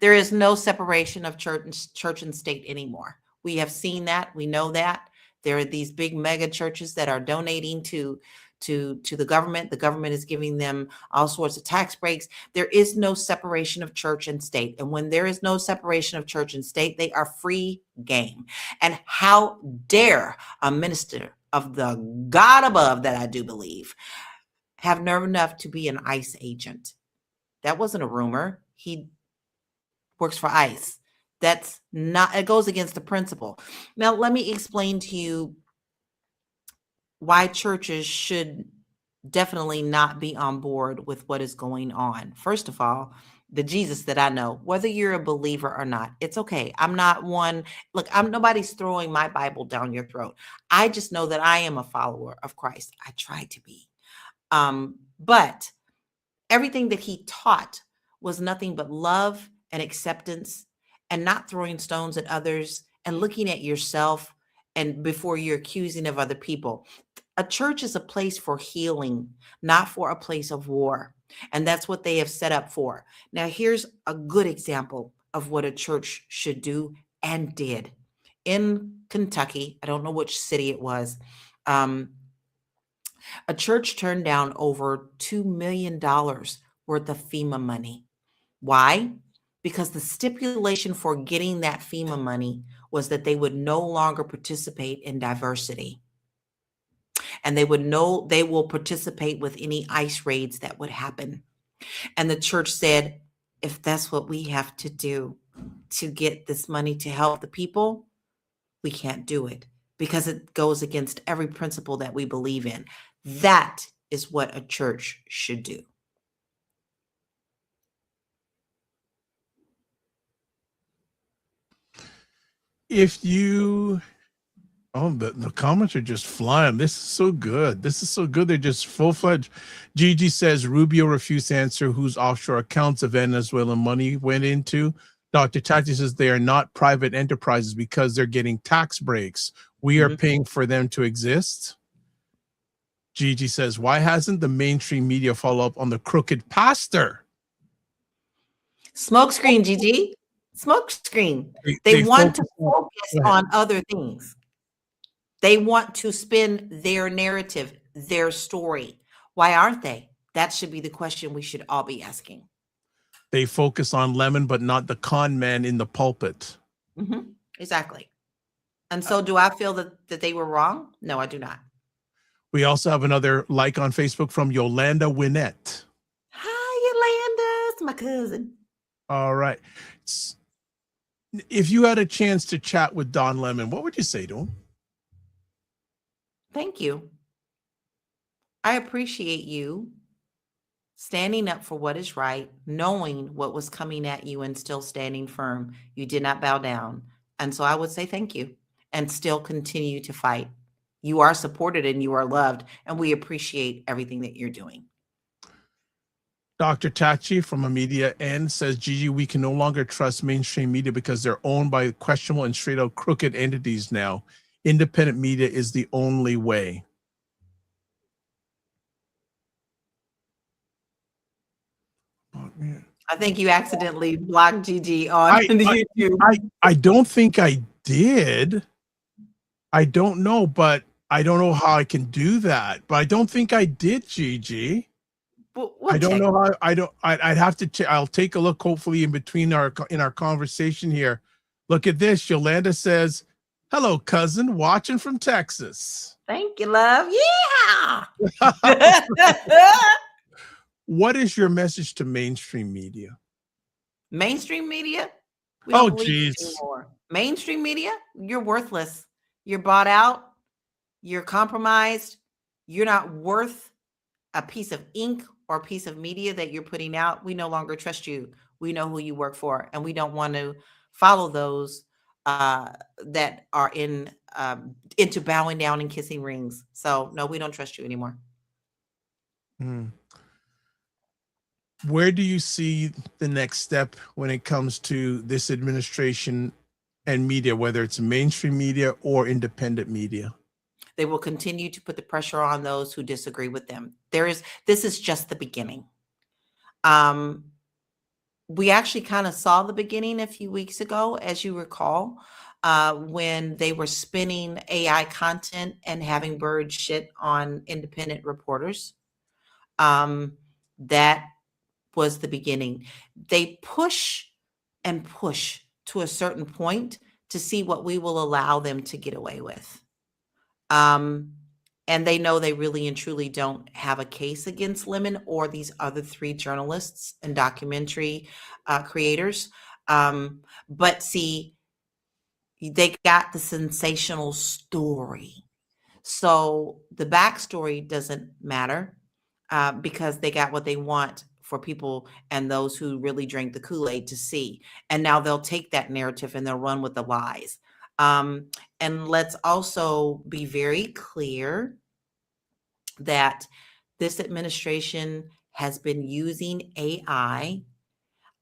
There is no separation of church and state anymore. We have seen that. We know that. There are these big mega churches that are donating to the government. The government is giving them all sorts of tax breaks. There is no separation of church and state. And when there is no separation of church and state, they are free game. And how dare a minister of the God above, that I do believe, have nerve enough to be an ICE agent? That wasn't a rumor. He works for ICE. That's not, it goes against the principle. Now, let me explain to you why churches should definitely not be on board with what is going on. First of all, the Jesus that I know, whether you're a believer or not, it's okay. I'm not one, look, nobody's throwing my Bible down your throat. I just know that I am a follower of Christ. I try to be. But everything that he taught was nothing but love and acceptance and not throwing stones at others and looking at yourself and before you're accusing of other people. A church is a place for healing, not for a place of war. And that's what they have set up for. Now, here's a good example of what a church should do and did. In Kentucky, I don't know which city it was, a church turned down over $2 million worth of FEMA money. Why? Because the stipulation for getting that FEMA money was that they would no longer participate in diversity. And they will participate with any ICE raids that would happen. And the church said, if that's what we have to do to get this money to help the people, we can't do it because it goes against every principle that we believe in. That is what a church should do. If you, the comments are just flying. This is so good. This is so good. They're just full-fledged. Gigi says Rubio refused to answer whose offshore accounts of Venezuelan money went into. Dr. Tati says they are not private enterprises because they're getting tax breaks. We are paying for them to exist. Gigi says, why hasn't the mainstream media follow up on the crooked pastor? Smokescreen, Gigi. Smokescreen. They want to focus on other things. They want to spin their narrative, their story. Why aren't they? That should be the question we should all be asking. They focus on Lemon, but not the con man in the pulpit. Exactly. And so do I feel that they were wrong? No, I do not. We also have another like on Facebook from Yolanda Winnett. Hi, Yolanda. It's my cousin. All right. If you had a chance to chat with Don Lemon, what would you say to him? Thank you. I appreciate you standing up for what is right, knowing what was coming at you and still standing firm. You did not bow down. And so I would say thank you and still continue to fight. You are supported and you are loved, and we appreciate everything that you're doing. Dr. Tachi from a media end says, Gigi, we can no longer trust mainstream media because they're owned by questionable and straight out crooked entities now. Independent media is the only way. I think you accidentally blocked Gigi on YouTube. I don't think I did. I don't know, but I don't know how I can do that. But I don't think I did, Gigi. I don't know how. I'd have to check. I'll take a look. Hopefully, in between our conversation here. Look at this. Yolanda says, "Hello, cousin, watching from Texas." Thank you, love. Yeah. What is your message to mainstream media? Mainstream media? Oh, geez. Mainstream media? You're worthless. You're bought out. You're compromised. You're not worth a piece of ink or a piece of media that you're putting out. We no longer trust you. We know who you work for, and we don't want to follow those that are into bowing down and kissing rings. So no, we don't trust you anymore. Where do you see the next step when it comes to this administration and media, whether it's mainstream media or independent media? They will continue to put the pressure on those who disagree with them. This is just the beginning. We actually kind of saw the beginning a few weeks ago, as you recall, when they were spinning AI content and having bird shit on independent reporters. That was the beginning. They push and push to a certain point to see what we will allow them to get away with. And they know they really and truly don't have a case against Lemon or these other three journalists and documentary creators. But see, they got the sensational story. So the backstory doesn't matter because they got what they want for people and those who really drink the Kool-Aid to see. And now they'll take that narrative and they'll run with the lies. And let's also be very clear that this administration has been using AI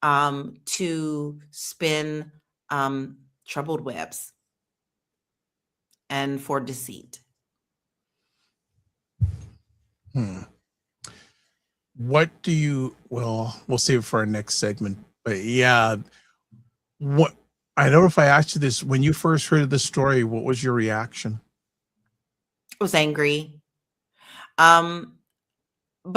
to spin troubled webs and for deceit. What do you, well, we'll save it for our next segment, but yeah, what, I don't know if I asked you this, when you first heard of the story, what was your reaction? I was angry. But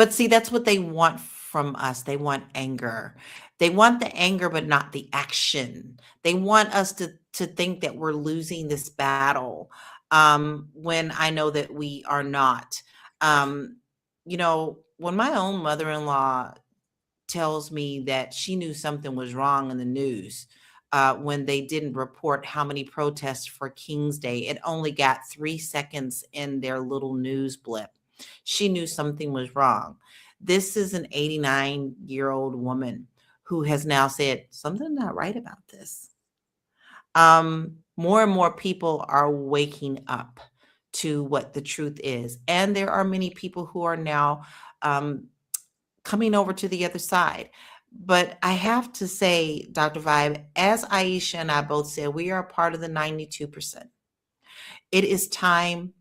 see, that's what they want from us. They want anger. They want the anger, but not the action. They want us to think that we're losing this battle when I know that we are not. You know, when my own mother-in-law tells me that she knew something was wrong in the news when they didn't report how many protests for King's Day, it only got 3 seconds in their little news blip. She knew something was wrong. This is an 89-year-old woman who has now said, something not right about this. More and more people are waking up to what the truth is. And there are many people who are now coming over to the other side. But I have to say, Dr. Vibe, as Aisha and I both said, we are a part of the 92%. It is time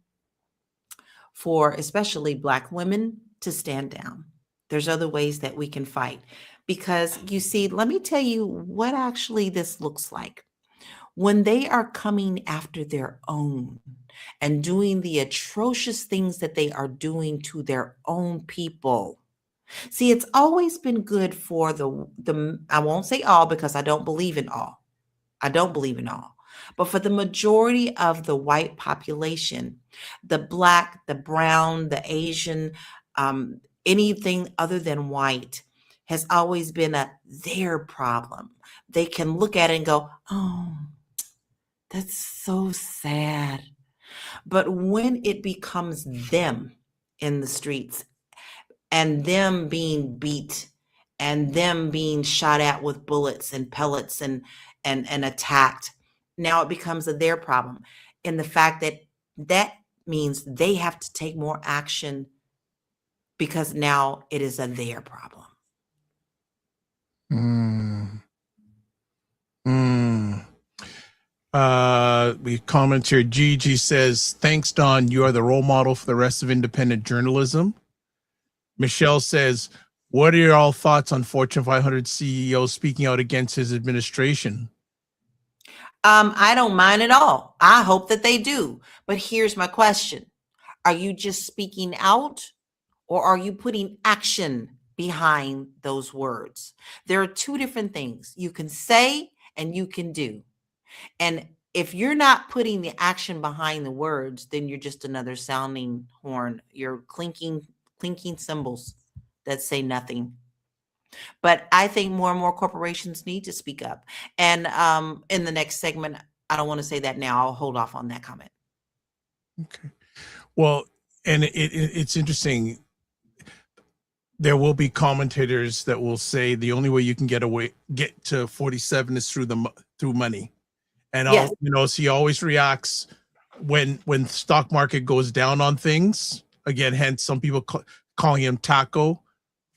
for especially Black women to stand down. There's other ways that we can fight. Because you see, let me tell you what actually this looks like. When they are coming after their own and doing the atrocious things that they are doing to their own people. See, it's always been good for the I won't say all because I don't believe in all. I don't believe in all. But for the majority of the white population, the Black, the brown, the Asian, anything other than white has always been their problem. They can look at it and go, oh, that's so sad. But when it becomes them in the streets and them being beat and them being shot at with bullets and pellets and attacked, now it becomes their problem. And the fact that means they have to take more action because now it is their problem. We comment here. Gigi says, thanks, Don. You are the role model for the rest of independent journalism. Michelle says, what are your all thoughts on Fortune 500 CEO speaking out against his administration? I don't mind at all. I hope that they do. But here's my question. Are you just speaking out or are you putting action behind those words? There are two different things. You can say and you can do. And if you're not putting the action behind the words, then you're just another sounding horn. You're clinking cymbals that say nothing. But I think more and more corporations need to speak up. And in the next segment, I don't want to say that now. I'll hold off on that comment. Okay. Well, and it's interesting. There will be commentators that will say the only way you can get to 47 is through money. And Yes. He always reacts when stock market goes down on things. Again, hence some people calling him Taco.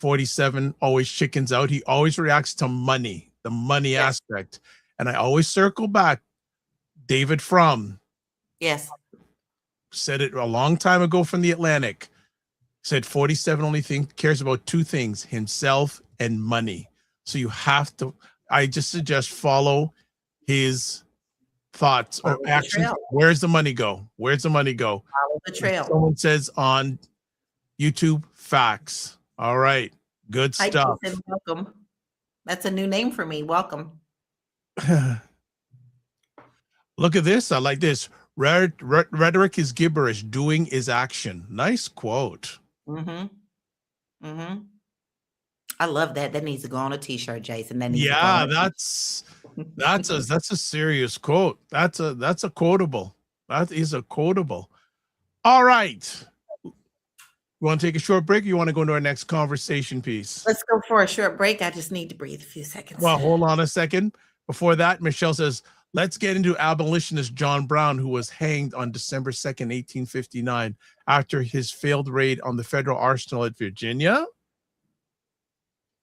47 always chickens out. He always reacts to money, the money aspect. And I always circle back. David Frum. Yes. Said it a long time ago from the Atlantic. Said 47 only cares about two things, himself and money. So you have to, I just suggest follow his thoughts or actions. Where's the money go? Where's the money go? Follow the trail. Someone says on YouTube, facts. All right. Good stuff. Hi, Jason, welcome. That's a new name for me. Welcome. Look at this. I like this. Rhetoric is gibberish. Doing is action. Nice quote. I love that. That needs to go on a t-shirt, Jason. That needs that's a serious quote. That's a quotable. That is a quotable. All right. You want to take a short break or you want to go into our next conversation piece? Let's go for a short break. I just need to breathe a few seconds. Well, hold on a second. Before that, Michelle says, let's get into abolitionist John Brown, who was hanged on December 2nd, 1859, after his failed raid on the federal arsenal at Virginia.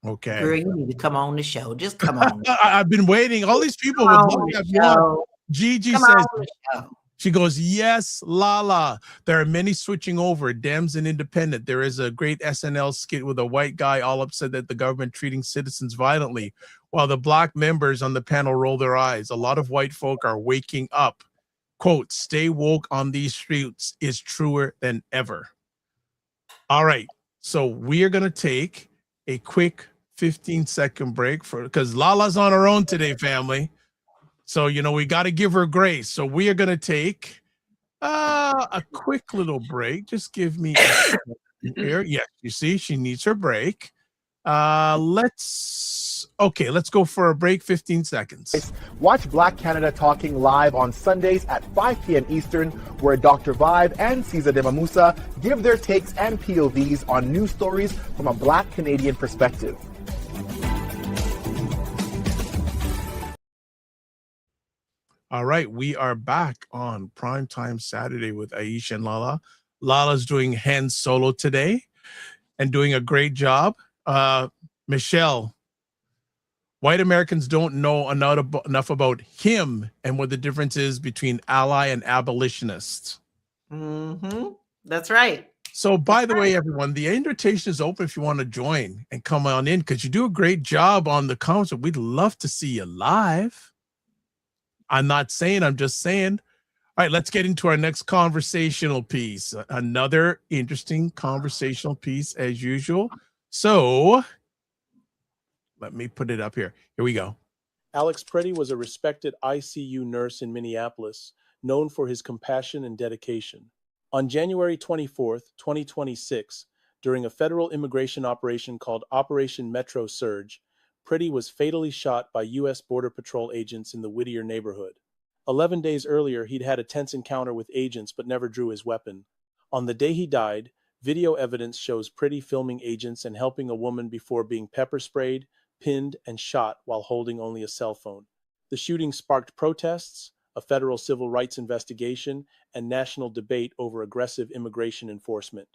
Okay. Girl, you need to come on the show. Just come on. I've been waiting. All these people would love to have you on. Gigi says, she goes, yes, Lala. There are many switching over, Dems and independent. There is a great SNL skit with a white guy all upset that the government treating citizens violently, while the black members on the panel roll their eyes. A lot of white folk are waking up. Quote, stay woke on these streets is truer than ever. All right. So we are going to take a quick 15-second break because Lala's on her own today, family. So, we got to give her grace. So we are going to take a quick little break. Just give me a second here. Yes, you see, she needs her break. Let's go for a break, 15 seconds. Watch Black Canada Talking live on Sundays at 5 p.m. Eastern, where Dr. Vibe and Cesar de Mamusa give their takes and POVs on news stories from a Black Canadian perspective. All right, we are back on Primetime Saturday with Aisha and Lala. Lala's doing Han Solo today and doing a great job. Michelle, white Americans don't know enough about him and what the difference is between ally and abolitionist. That's right. So, by the way, everyone, the invitation is open if you want to join and come on in because you do a great job on the concert. We'd love to see you live. I'm not saying, I'm just saying. All right, let's get into our next conversational piece. Another interesting conversational piece as usual. So let me put it up here. Here we go. Alex Pretti was a respected ICU nurse in Minneapolis, known for his compassion and dedication. On January 24, 2026, during a federal immigration operation called Operation Metro Surge, Pretti was fatally shot by U.S. Border Patrol agents in the Whittier neighborhood. 11 days earlier, he'd had a tense encounter with agents but never drew his weapon. On the day he died, video evidence shows Pretti filming agents and helping a woman before being pepper sprayed, pinned, and shot while holding only a cell phone. The shooting sparked protests, a federal civil rights investigation, and national debate over aggressive immigration enforcement.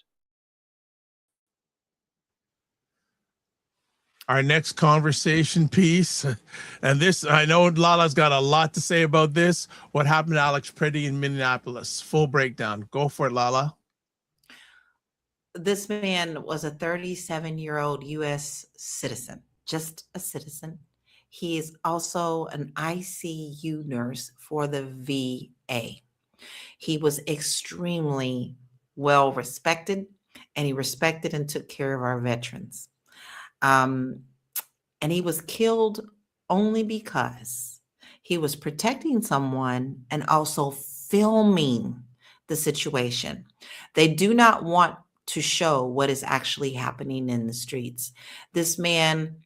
Our next conversation piece, and this, I know Lala's got a lot to say about this. What happened to Alex Pretti in Minneapolis? Full breakdown. Go for it, Lala. This man was a 37-year-old U.S. citizen, just a citizen. He is also an ICU nurse for the VA. He was extremely well respected, and he respected and took care of our veterans. And he was killed only because he was protecting someone and also filming the situation. They do not want to show what is actually happening in the streets. This man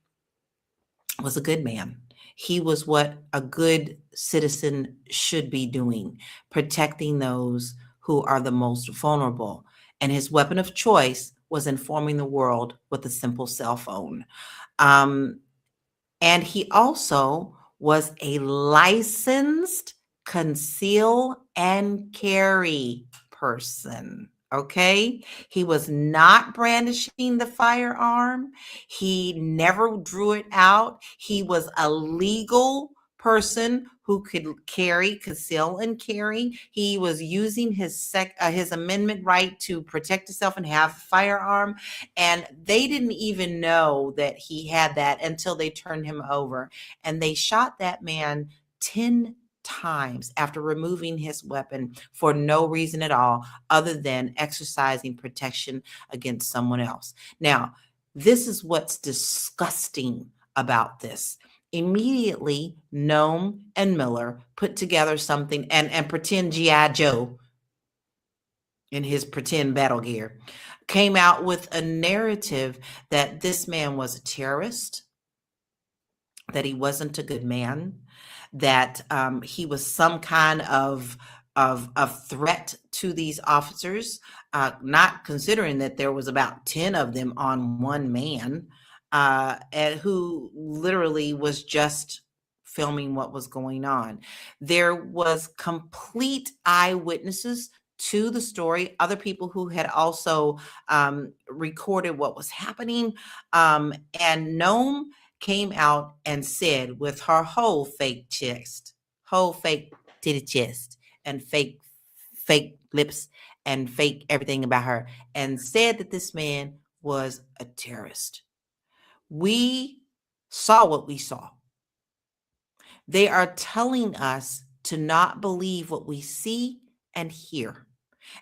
was a good man. He was what a good citizen should be doing, protecting those who are the most vulnerable. And his weapon of choice was informing the world with a simple cell phone. And he also was a licensed conceal and carry person. Okay. He was not brandishing the firearm. He never drew it out. He was a legal person who could carry, conceal, and carry. He was using his amendment right to protect himself and have a firearm. And they didn't even know that he had that until they turned him over. And they shot that man 10 times after removing his weapon for no reason at all other than exercising protection against someone else. Now, this is what's disgusting about this. Immediately, Noam and Miller put together something and pretend G.I. Joe in his pretend battle gear came out with a narrative that this man was a terrorist, that he wasn't a good man, that he was some kind of threat to these officers, not considering that there was about 10 of them on one man, and who literally was just filming what was going on. There was complete eyewitnesses to the story, other people who had also recorded what was happening, and Noam came out and said with her whole fake chest, whole fake titty chest, and fake lips, and fake everything about her, and said that this man was a terrorist. We saw what we saw. They are telling us to not believe what we see and hear,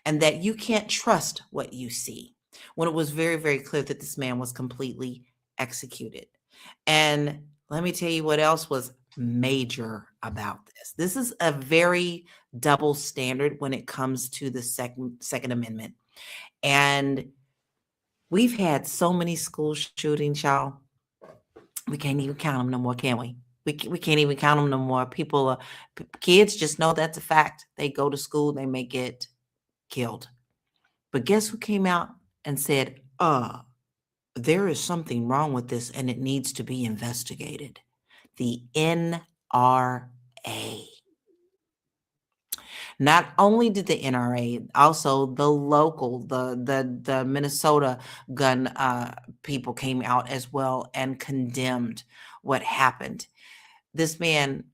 and that you can't trust what you see, when it was very, very clear that this man was completely executed. And let me tell you what else was major about this. This is a very double standard when it comes to the Second Amendment. And we've had so many school shootings, y'all. We can't even count them no more, can we? We can't even count them no more. Kids just know that's a fact. They go to school, they may get killed. But guess who came out and said, there is something wrong with this and it needs to be investigated? The NRA. Not only did the NRA, also the local, the Minnesota gun people came out as well and condemned what happened. This man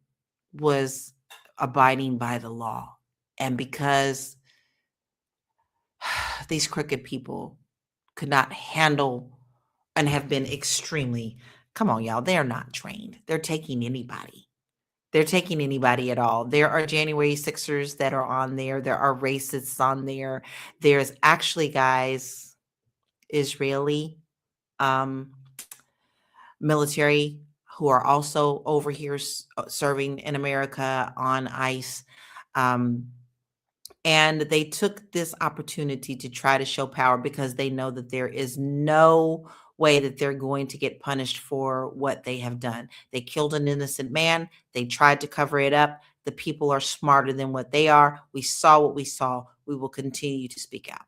was abiding by the law. And because these crooked people could not handle and have been extremely, come on, y'all, they're not trained. They're taking anybody. They're taking anybody at all. There are January 6ers that are on there. There are racists on there. There's actually, guys, Israeli military who are also over here serving in America on ICE. And they took this opportunity to try to show power because they know that there is no way that they're going to get punished for what they have done. They killed an innocent man. They tried to cover it up. The people are smarter than what they are. We saw what we saw. We will continue to speak out.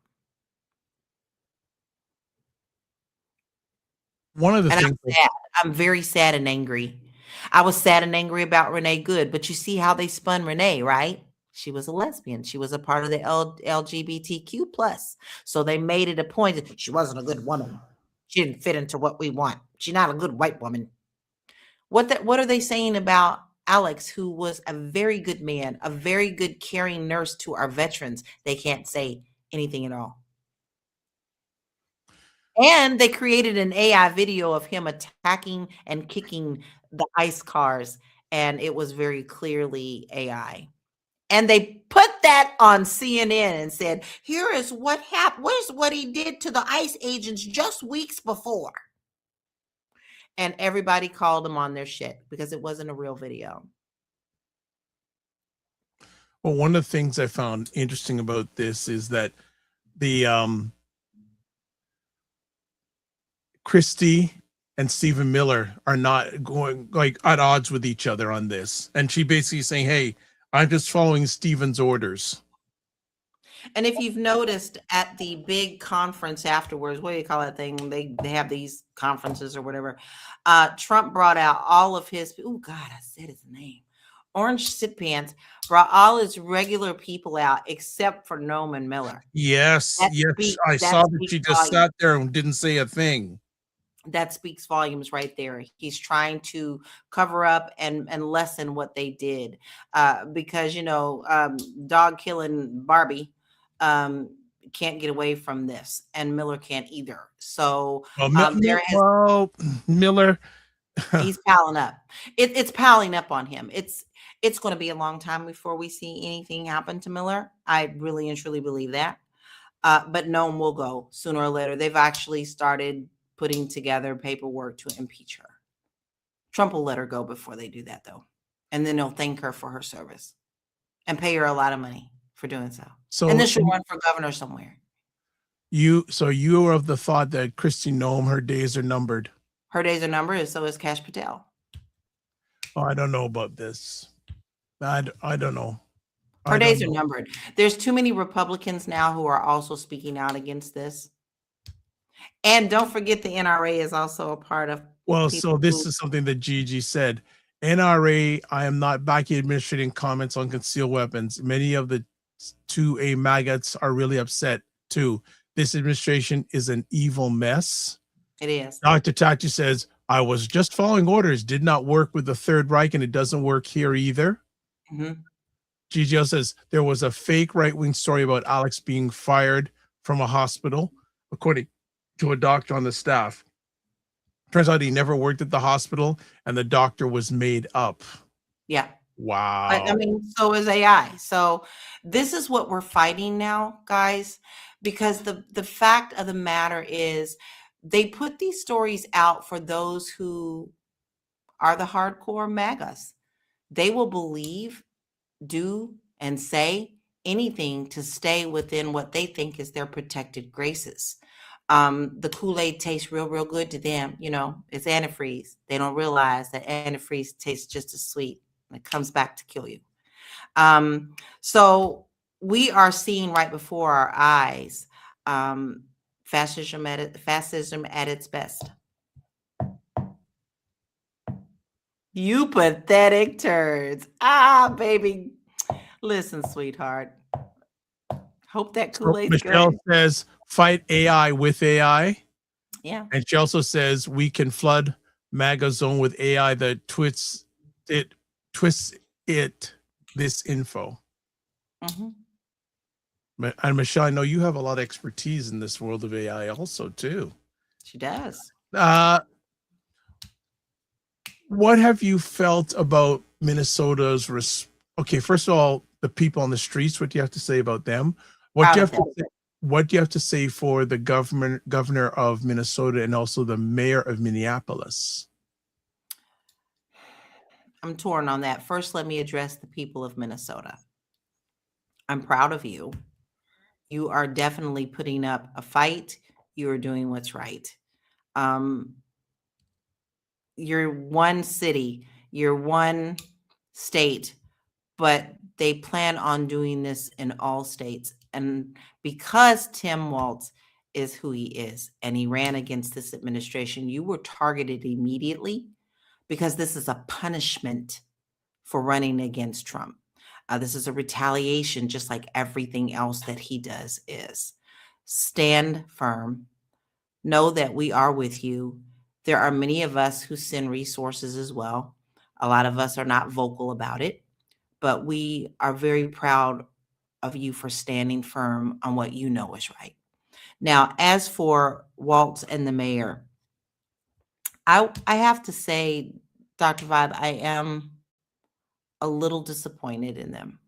One of the And things I'm sad. I'm very sad and angry. I was sad and angry about Renee Good, but you see how they spun Renee, right? She was a lesbian. She was a part of the LGBTQ plus. So they made it a point that she wasn't a good woman. She didn't fit into what we want. She's not a good white woman. What are they saying about Alex, who was a very good man, a very good caring nurse to our veterans? They can't say anything at all. And they created an AI video of him attacking and kicking the ICE cars, and it was very clearly AI. And they put that on CNN and said, here is what happened. Where's what he did to the ICE agents just weeks before. And everybody called him on their shit because it wasn't a real video. Well, one of the things I found interesting about this is that the Christy and Stephen Miller are not going like at odds with each other on this. And she basically saying, hey, I'm just following Stephen's orders. And if you've noticed at the big conference afterwards, what do you call that thing? They have these conferences or whatever. Trump brought out all of his, oh God, I said his name. Orange Sit Pants brought all his regular people out except for Noam and Miller. Yes, I saw that she just sat there and didn't say a thing. That speaks volumes right there. He's trying to cover up and lessen what they did because, dog killing Barbie can't get away from this, and Miller can't either. So Miller, he's piling up. It's piling up on him. It's going to be a long time before we see anything happen to Miller. I really and truly believe that. But Noam will go sooner or later. They've actually started putting together paperwork to impeach her. Trump will let her go before they do that, though. And then they'll thank her for her service and pay her a lot of money for doing so. And then she'll run for governor somewhere. You are of the thought that Kristi Noem, her days are numbered. Her days are numbered, and so is Kash Patel. Oh, I don't know about this. I don't know. Her days are numbered. There's too many Republicans now who are also speaking out against this. And don't forget the NRA is also a part of. Well, so this is something that Gigi said. NRA, I am not backing administrating comments on concealed weapons. Many of the 2A maggots are really upset too. This administration is an evil mess. It is. Dr. Tachi says, I was just following orders, did not work with the Third Reich, and it doesn't work here either. Mm-hmm. GGL says there was a fake right-wing story about Alex being fired from a hospital, according to a doctor on the staff. Turns out he never worked at the hospital, and the doctor was made up. Yeah. Wow. I mean, so is AI. So this is what we're fighting now, guys, because the fact of the matter is they put these stories out for those who are the hardcore MAGAs. They will believe, do, and say anything to stay within what they think is their protected graces. The Kool-Aid tastes real good to them. It's antifreeze. They don't realize that antifreeze tastes just as sweet. It comes back to kill you. So we are seeing right before our eyes fascism at its best. You pathetic turds. Baby. Listen, sweetheart. Hope that Kool-Aid's good. Michelle says, fight AI with AI. Yeah. And she also says we can flood MAGA zone with AI that twists it this info. Mm-hmm. And Michelle, I know you have a lot of expertise in this world of AI also too. She does. What have you felt about Minnesota's okay, first of all, the people on the streets, what do you have to say about them? What do you Proud of have to them. say, what do you have to say for the governor of Minnesota and also the mayor of Minneapolis? I'm torn on that. First, let me address the people of Minnesota. I'm proud of you. You are definitely putting up a fight. You are doing what's right. You're one city, you're one state, but they plan on doing this in all states. And because Tim Walz is who he is, and he ran against this administration, you were targeted immediately because this is a punishment for running against Trump. This is a retaliation, just like everything else that he does is. Stand firm. Know that we are with you. There are many of us who send resources as well. A lot of us are not vocal about it, but we are very proud of you for standing firm on what you know is right. Now, as for Walz and the mayor, I have to say, Dr. Vibe, I am a little disappointed in them.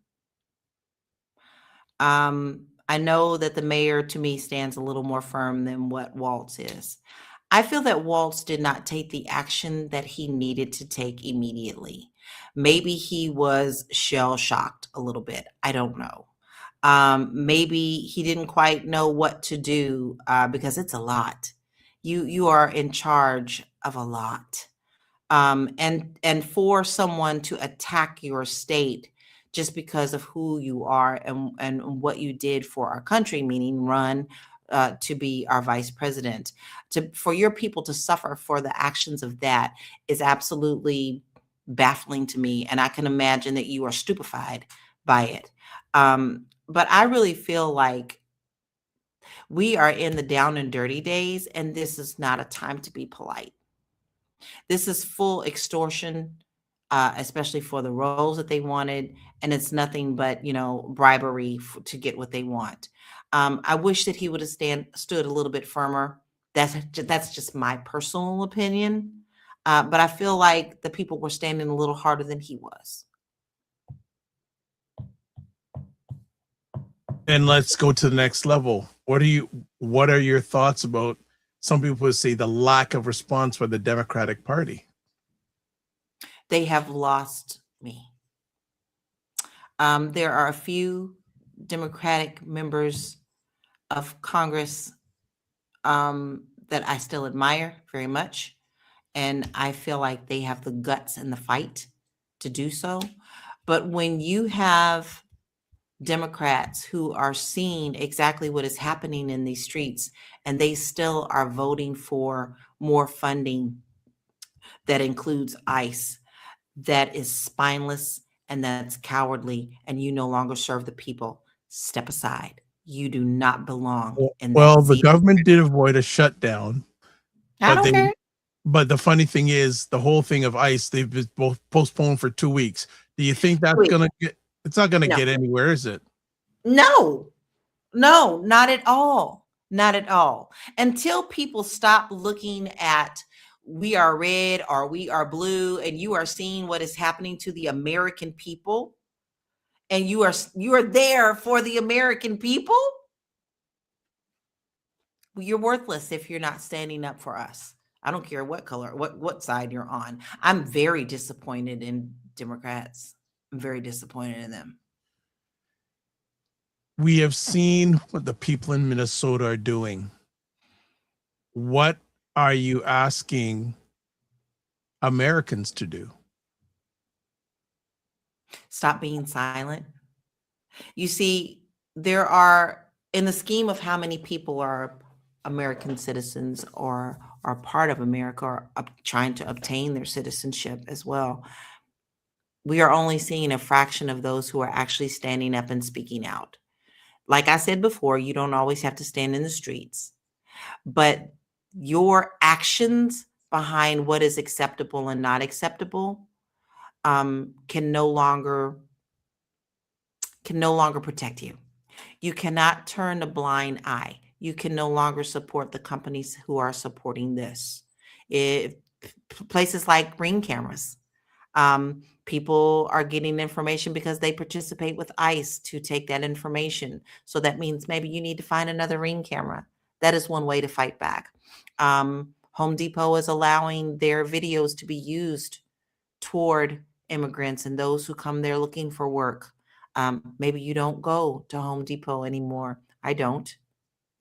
I know that the mayor to me stands a little more firm than what Walz is. I feel that Walz did not take the action that he needed to take immediately. Maybe he was shell shocked a little bit. I don't know. Maybe he didn't quite know what to do because it's a lot. You are in charge of a lot. And for someone to attack your state just because of who you are and what you did for our country, meaning run to be our vice president, for your people to suffer for the actions of that is absolutely baffling to me. And I can imagine that you are stupefied by it. But I really feel like we are in the down and dirty days, and this is not a time to be polite. This is full extortion, especially for the roles that they wanted, and it's nothing but bribery to get what they want. I wish that he would have stood a little bit firmer. That's just my personal opinion, but I feel like the people were standing a little harder than he was. And let's go to the next level. What are your thoughts about, some people would say, the lack of response by the Democratic Party? They have lost me. There are a few Democratic members of Congress that I still admire very much. And I feel like they have the guts and the fight to do so. But when you have Democrats who are seeing exactly what is happening in these streets, and they still are voting for more funding that includes ICE, that is spineless and that's cowardly, and you no longer serve the people, step aside. You do not belong in that Well, the seat. government did avoid a shutdown, I but don't care. but the funny thing is, the whole thing of ICE, they've been both postponed for 2 weeks. Do you think that's Wait. gonna get? It's not gonna No. get anywhere, is it? No, not at all. Not at all. Until people stop looking at we are red or we are blue, and you are seeing what is happening to the American people, and you are there for the American people, you're worthless if you're not standing up for us. I don't care what color, what side you're on. I'm very disappointed in Democrats. I'm very disappointed in them. We have seen what the people in Minnesota are doing. What are you asking Americans to do? Stop being silent. You see, there are, in the scheme of how many people are American citizens or are part of America or trying to obtain their citizenship as well, we are only seeing a fraction of those who are actually standing up and speaking out. Like I said before, you don't always have to stand in the streets, but your actions behind what is acceptable and not acceptable can no longer protect you. You cannot turn a blind eye. You can no longer support the companies who are supporting this. If places like Ring cameras, people are getting information because they participate with ICE to take that information. So that means maybe you need to find another Ring camera. That is one way to fight back. Home Depot is allowing their videos to be used toward immigrants and those who come there looking for work. Maybe you don't go to Home Depot anymore. I don't.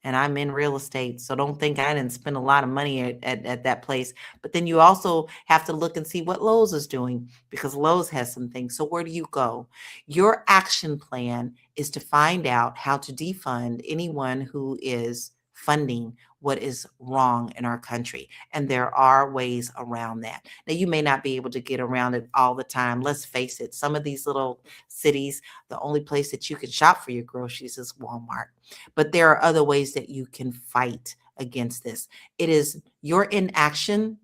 And I'm in real estate. So don't think I didn't spend a lot of money at that place. But then you also have to look and see what Lowe's is doing, because Lowe's has some things. So where do you go? Your action plan is to find out how to defund anyone who is funding what is wrong in our country. And there are ways around that. Now, you may not be able to get around it all the time. Let's face it, some of these little cities, the only place that you can shop for your groceries is Walmart. But there are other ways that you can fight against this. It is your inaction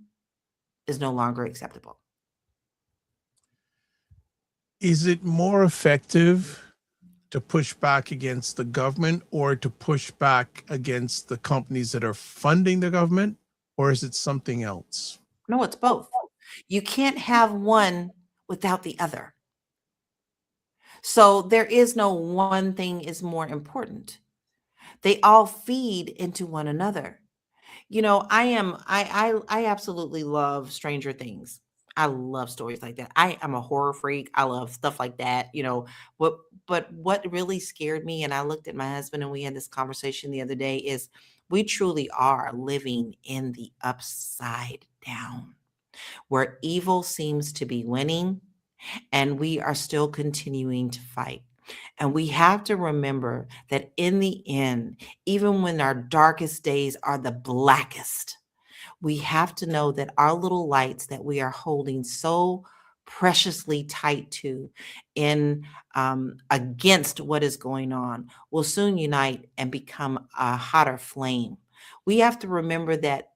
is no longer acceptable. Is it more effective to push back against the government or to push back against the companies that are funding the government, or is it something else? No, it's both. You can't have one without the other. So there is no one thing is more important. They all feed into one another. You know, I absolutely love Stranger Things. I love stories like that. I am a horror freak. I love stuff like that. But what really scared me, and I looked at my husband and we had this conversation the other day, is we truly are living in the upside down, where evil seems to be winning and we are still continuing to fight. And we have to remember that in the end, even when our darkest days are the blackest, we have to know that our little lights that we are holding so preciously tight to in against what is going on will soon unite and become a hotter flame. We have to remember that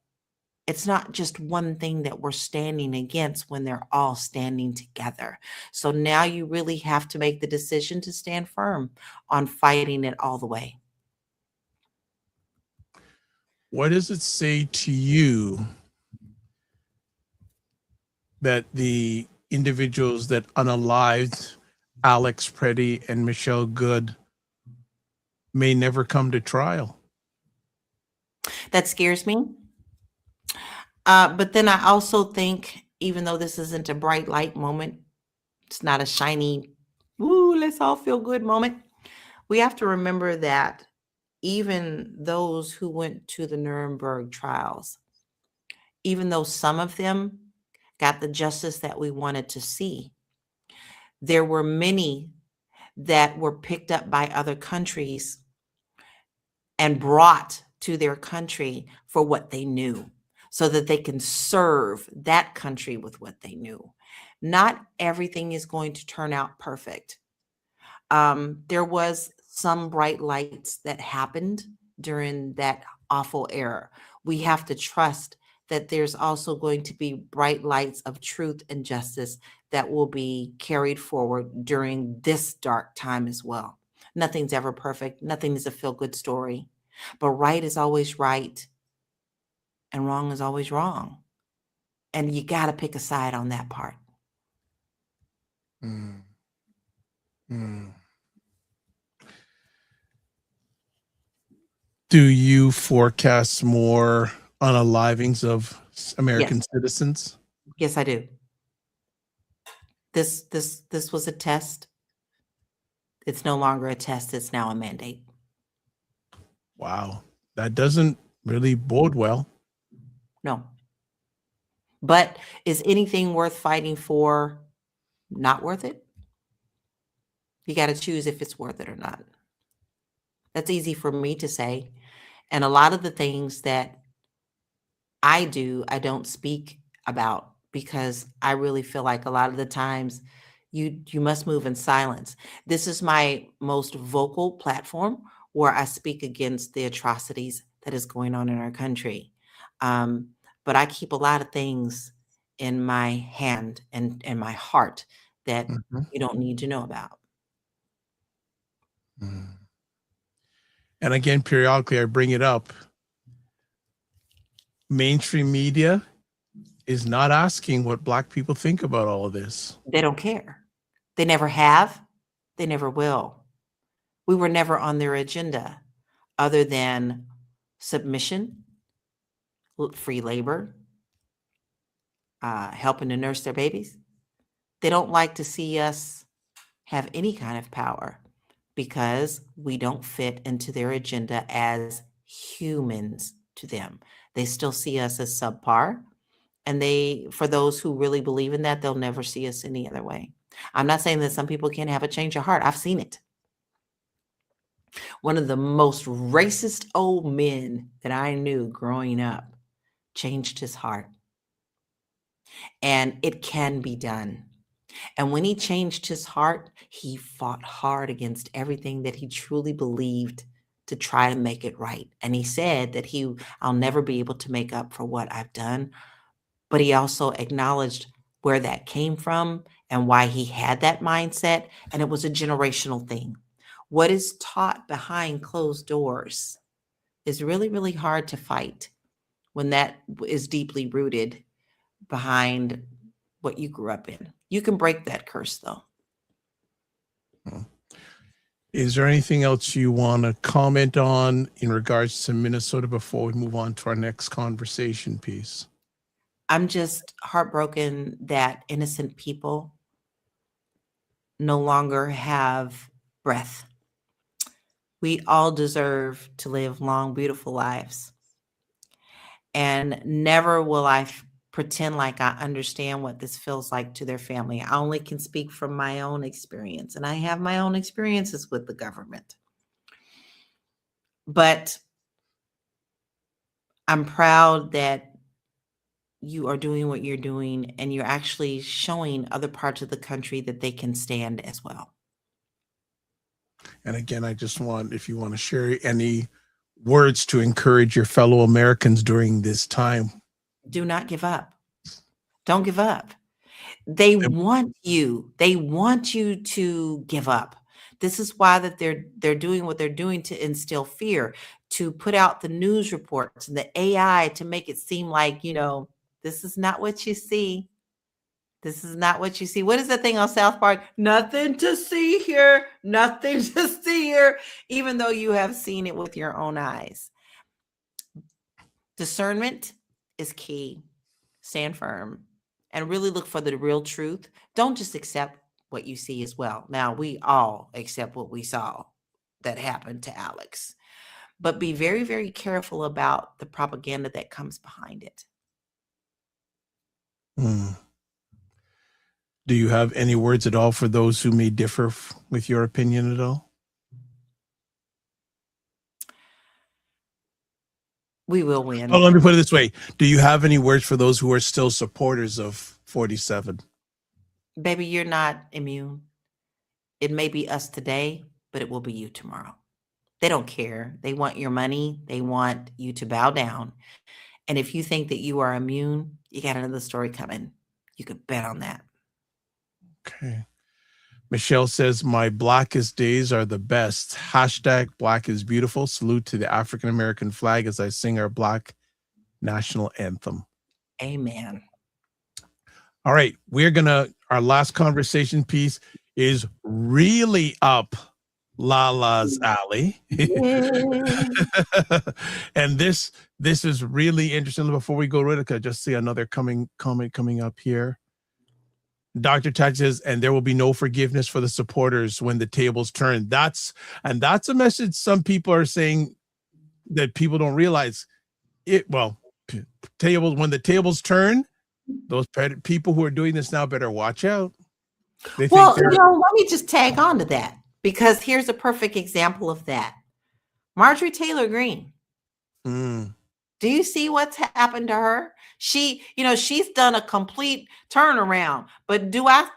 it's not just one thing that we're standing against when they're all standing together. So now you really have to make the decision to stand firm on fighting it all the way. What does it say to you that the individuals that unalived Alex Pretti and Michelle Good may never come to trial? That scares me. But then I also think, even though this isn't a bright light moment, it's not a shiny, woo, let's all feel good moment. We have to remember that even those who went to the Nuremberg trials, even though some of them got the justice that we wanted to see, there were many that were picked up by other countries and brought to their country for what they knew, so that they can serve that country with what they knew. Not everything is going to turn out perfect. There was some bright lights that happened during that awful era. We have to trust that there's also going to be bright lights of truth and justice that will be carried forward during this dark time as well. Nothing's ever perfect. Nothing is a feel-good story. But right is always right and wrong is always wrong. And you got to pick a side on that part. Mm. Mm. Do you forecast more unalivings of American citizens? Yes, I do. This was a test. It's no longer a test. It's now a mandate. Wow. That doesn't really bode well. No. But is anything worth fighting for not worth it? You got to choose if it's worth it or not. That's easy for me to say. And a lot of the things that I do, I don't speak about, because I really feel like a lot of the times you must move in silence. This is my most vocal platform where I speak against the atrocities that is going on in our country. But I keep a lot of things in my hand and my heart that Mhm. you don't need to know about. Mm. And again, periodically, I bring it up. Mainstream media is not asking what Black people think about all of this. They don't care. They never have. They never will. We were never on their agenda other than submission, free labor, helping to nurse their babies. They don't like to see us have any kind of power because we don't fit into their agenda as humans to them. They still see us as subpar. And for those who really believe in that, they'll never see us any other way. I'm not saying that some people can't have a change of heart. I've seen it. One of the most racist old men that I knew growing up changed his heart. And it can be done. And when he changed his heart, he fought hard against everything that he truly believed to try to make it right. And he said that I'll never be able to make up for what I've done. But he also acknowledged where that came from and why he had that mindset. And it was a generational thing. What is taught behind closed doors is really, really hard to fight when that is deeply rooted behind what you grew up in. You can break that curse, though. Is there anything else you want to comment on in regards to Minnesota before we move on to our next conversation piece? I'm just heartbroken that innocent people no longer have breath. We all deserve to live long, beautiful lives. And never will I pretend like I understand what this feels like to their family. I only can speak from my own experience, and I have my own experiences with the government. But I'm proud that you are doing what you're doing, and you're actually showing other parts of the country that they can stand as well. And again, I just want, if you want to share any words to encourage your fellow Americans during this time. Do not give up. Don't give up. They want you. They want you to give up. This is why that they're doing what they're doing, to instill fear, to put out the news reports and the AI to make it seem like, this is not what you see. This is not what you see. What is that thing on South Park? Nothing to see here. Nothing to see here. Even though you have seen it with your own eyes. Discernment is key. Stand firm and really look for the real truth. Don't just accept what you see as well. Now, we all accept what we saw that happened to Alex. But be very, very careful about the propaganda that comes behind it. Do you have any words at all for those who may differ with your opinion at all? We will win. Oh, let me put it this way. Do you have any words for those who are still supporters of 47? Baby, you're not immune. It may be us today, but it will be you tomorrow. They don't care. They want your money. They want you to bow down. And if you think that you are immune, you got another story coming. You could bet on that. Okay. Michelle says, my Blackest days are the best. Hashtag Black is beautiful. Salute to the African-American flag as I sing our Black national anthem. Amen. All right. Our last conversation piece is really up Lala's alley. And this is really interesting. Before we go to it, I just see another comment coming up here. Dr. Tach says, and there will be no forgiveness for the supporters when the tables turn. That's a message some people are saying that people don't realize it. Well, when the tables turn, those people who are doing this now better watch out. Let me just tag on to that, because here's a perfect example of that. Marjorie Taylor Greene. Do you see what's happened to her? She's done a complete turnaround, but do I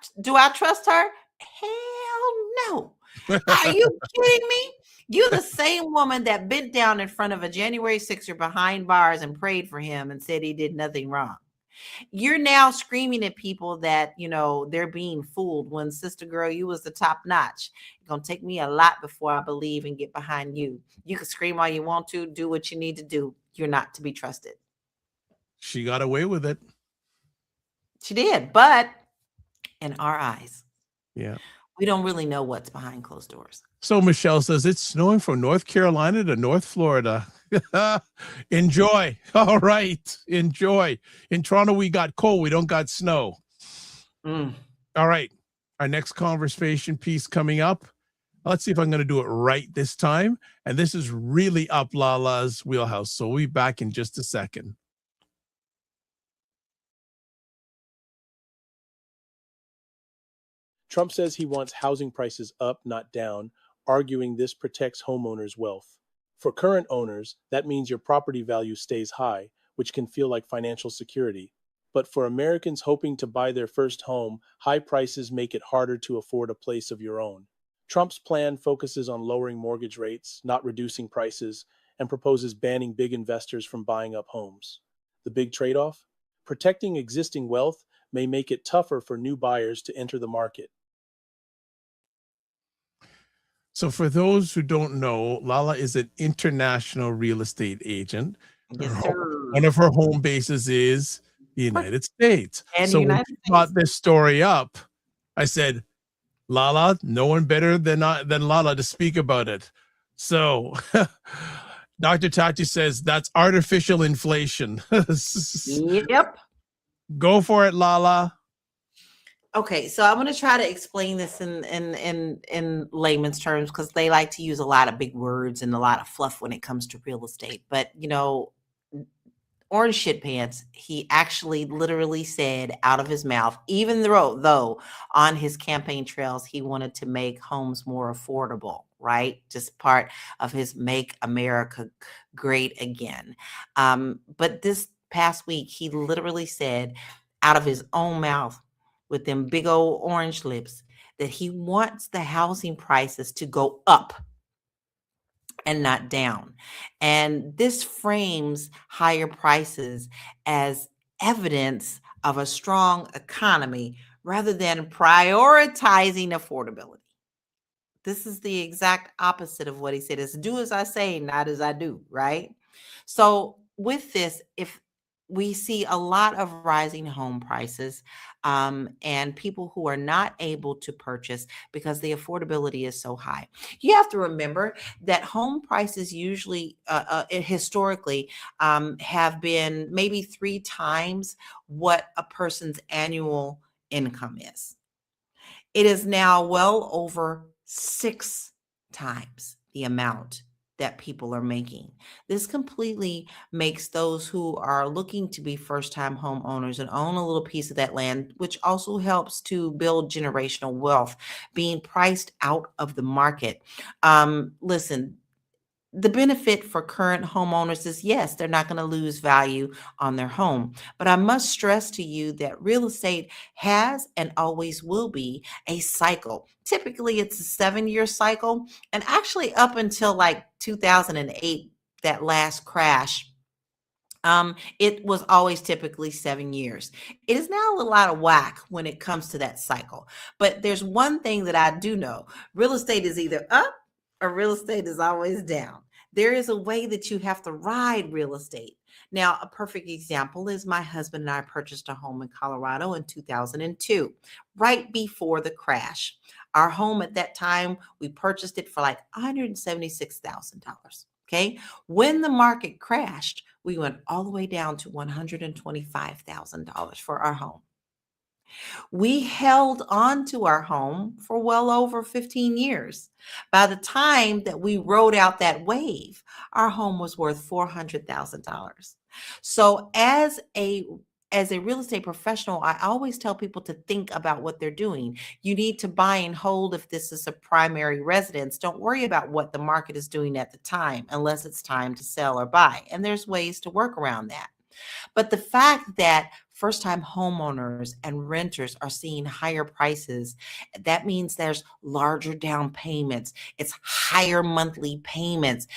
trust her? Hell no. Are you kidding me? You're the same woman that bent down in front of a January 6er behind bars and prayed for him and said he did nothing wrong. You're now screaming at people that, they're being fooled when, sister girl, you was the top notch. It's going to take me a lot before I believe and get behind you. You can scream all you want to, do what you need to do. You're not to be trusted. She got away with it. She did, but in our eyes, Yeah. we don't really know what's behind closed doors. So Michelle says it's snowing from North Carolina to North Florida. Enjoy. All right. Enjoy. In Toronto, we got cold. We don't got snow. All right. Our next conversation piece coming up. Let's see if I'm going to do it right this time. And this is really up Lala's wheelhouse. So we'll be back in just a second. Trump says he wants housing prices up, not down, arguing this protects homeowners' wealth. For current owners, that means your property value stays high, which can feel like financial security. But for Americans hoping to buy their first home, high prices make it harder to afford a place of your own. Trump's plan focuses on lowering mortgage rates, not reducing prices, and proposes banning big investors from buying up homes. The big trade-off? Protecting existing wealth may make it tougher for new buyers to enter the market. So for those who don't know, Lala is an international real estate agent. Yes, sir. One of her home bases is the United States. And so the when United she States. brought this story up, I said, Lala, no one better than Lala to speak about it. So Dr. Tati says that's artificial inflation. Yep. Go for it, Lala. Okay, so I'm going to try to explain this in layman's terms, because they like to use a lot of big words and a lot of fluff when it comes to real estate. But, Orange Shit Pants, he actually literally said out of his mouth, even though on his campaign trails, he wanted to make homes more affordable, right? Just part of his Make America Great Again. But this past week, he literally said out of his own mouth, with them big old orange lips, that he wants the housing prices to go up and not down. And this frames higher prices as evidence of a strong economy rather than prioritizing affordability. This is the exact opposite of what he said. It's do as I say, not as I do, right? So with this, if we see a lot of rising home prices and people who are not able to purchase because the affordability is so high. You have to remember that home prices usually, historically, have been maybe 3 times what a person's annual income is. It is now well over 6 times the amount that people are making. This completely makes those who are looking to be first-time homeowners and own a little piece of that land, which also helps to build generational wealth, being priced out of the market. Listen, the benefit for current homeowners is, yes, they're not going to lose value on their home. But I must stress to you that real estate has and always will be a cycle. Typically, it's a 7-year cycle. And actually, up until like 2008, that last crash, it was always typically 7 years. It is now a little out of whack when it comes to that cycle. But there's one thing that I do know. Real estate is either up or real estate is always down. There is a way that you have to ride real estate. Now, a perfect example is my husband and I purchased a home in Colorado in 2002, right before the crash. Our home at that time, we purchased it for like $176,000. Okay. When the market crashed, we went all the way down to $125,000 for our home. We held on to our home for well over 15 years. By the time that we rode out that wave, our home was worth $400,000. So as a real estate professional, I always tell people to think about what they're doing. You need to buy and hold if this is a primary residence. Don't worry about what the market is doing at the time, unless it's time to sell or buy. And there's ways to work around that. But the fact that first-time homeowners and renters are seeing higher prices, that means there's larger down payments. It's higher monthly payments.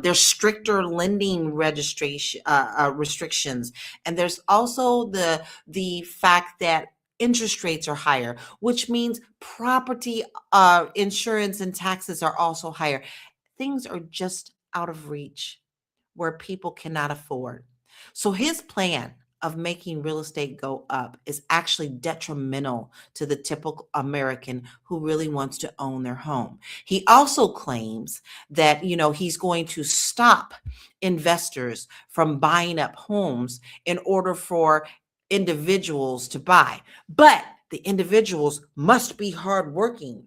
There's stricter lending registration restrictions, and there's also the fact that interest rates are higher, which means property insurance and taxes are also higher. Things are just out of reach where people cannot afford. So his plan of making real estate go up is actually detrimental to the typical American who really wants to own their home. He also claims that, he's going to stop investors from buying up homes in order for individuals to buy. But the individuals must be hardworking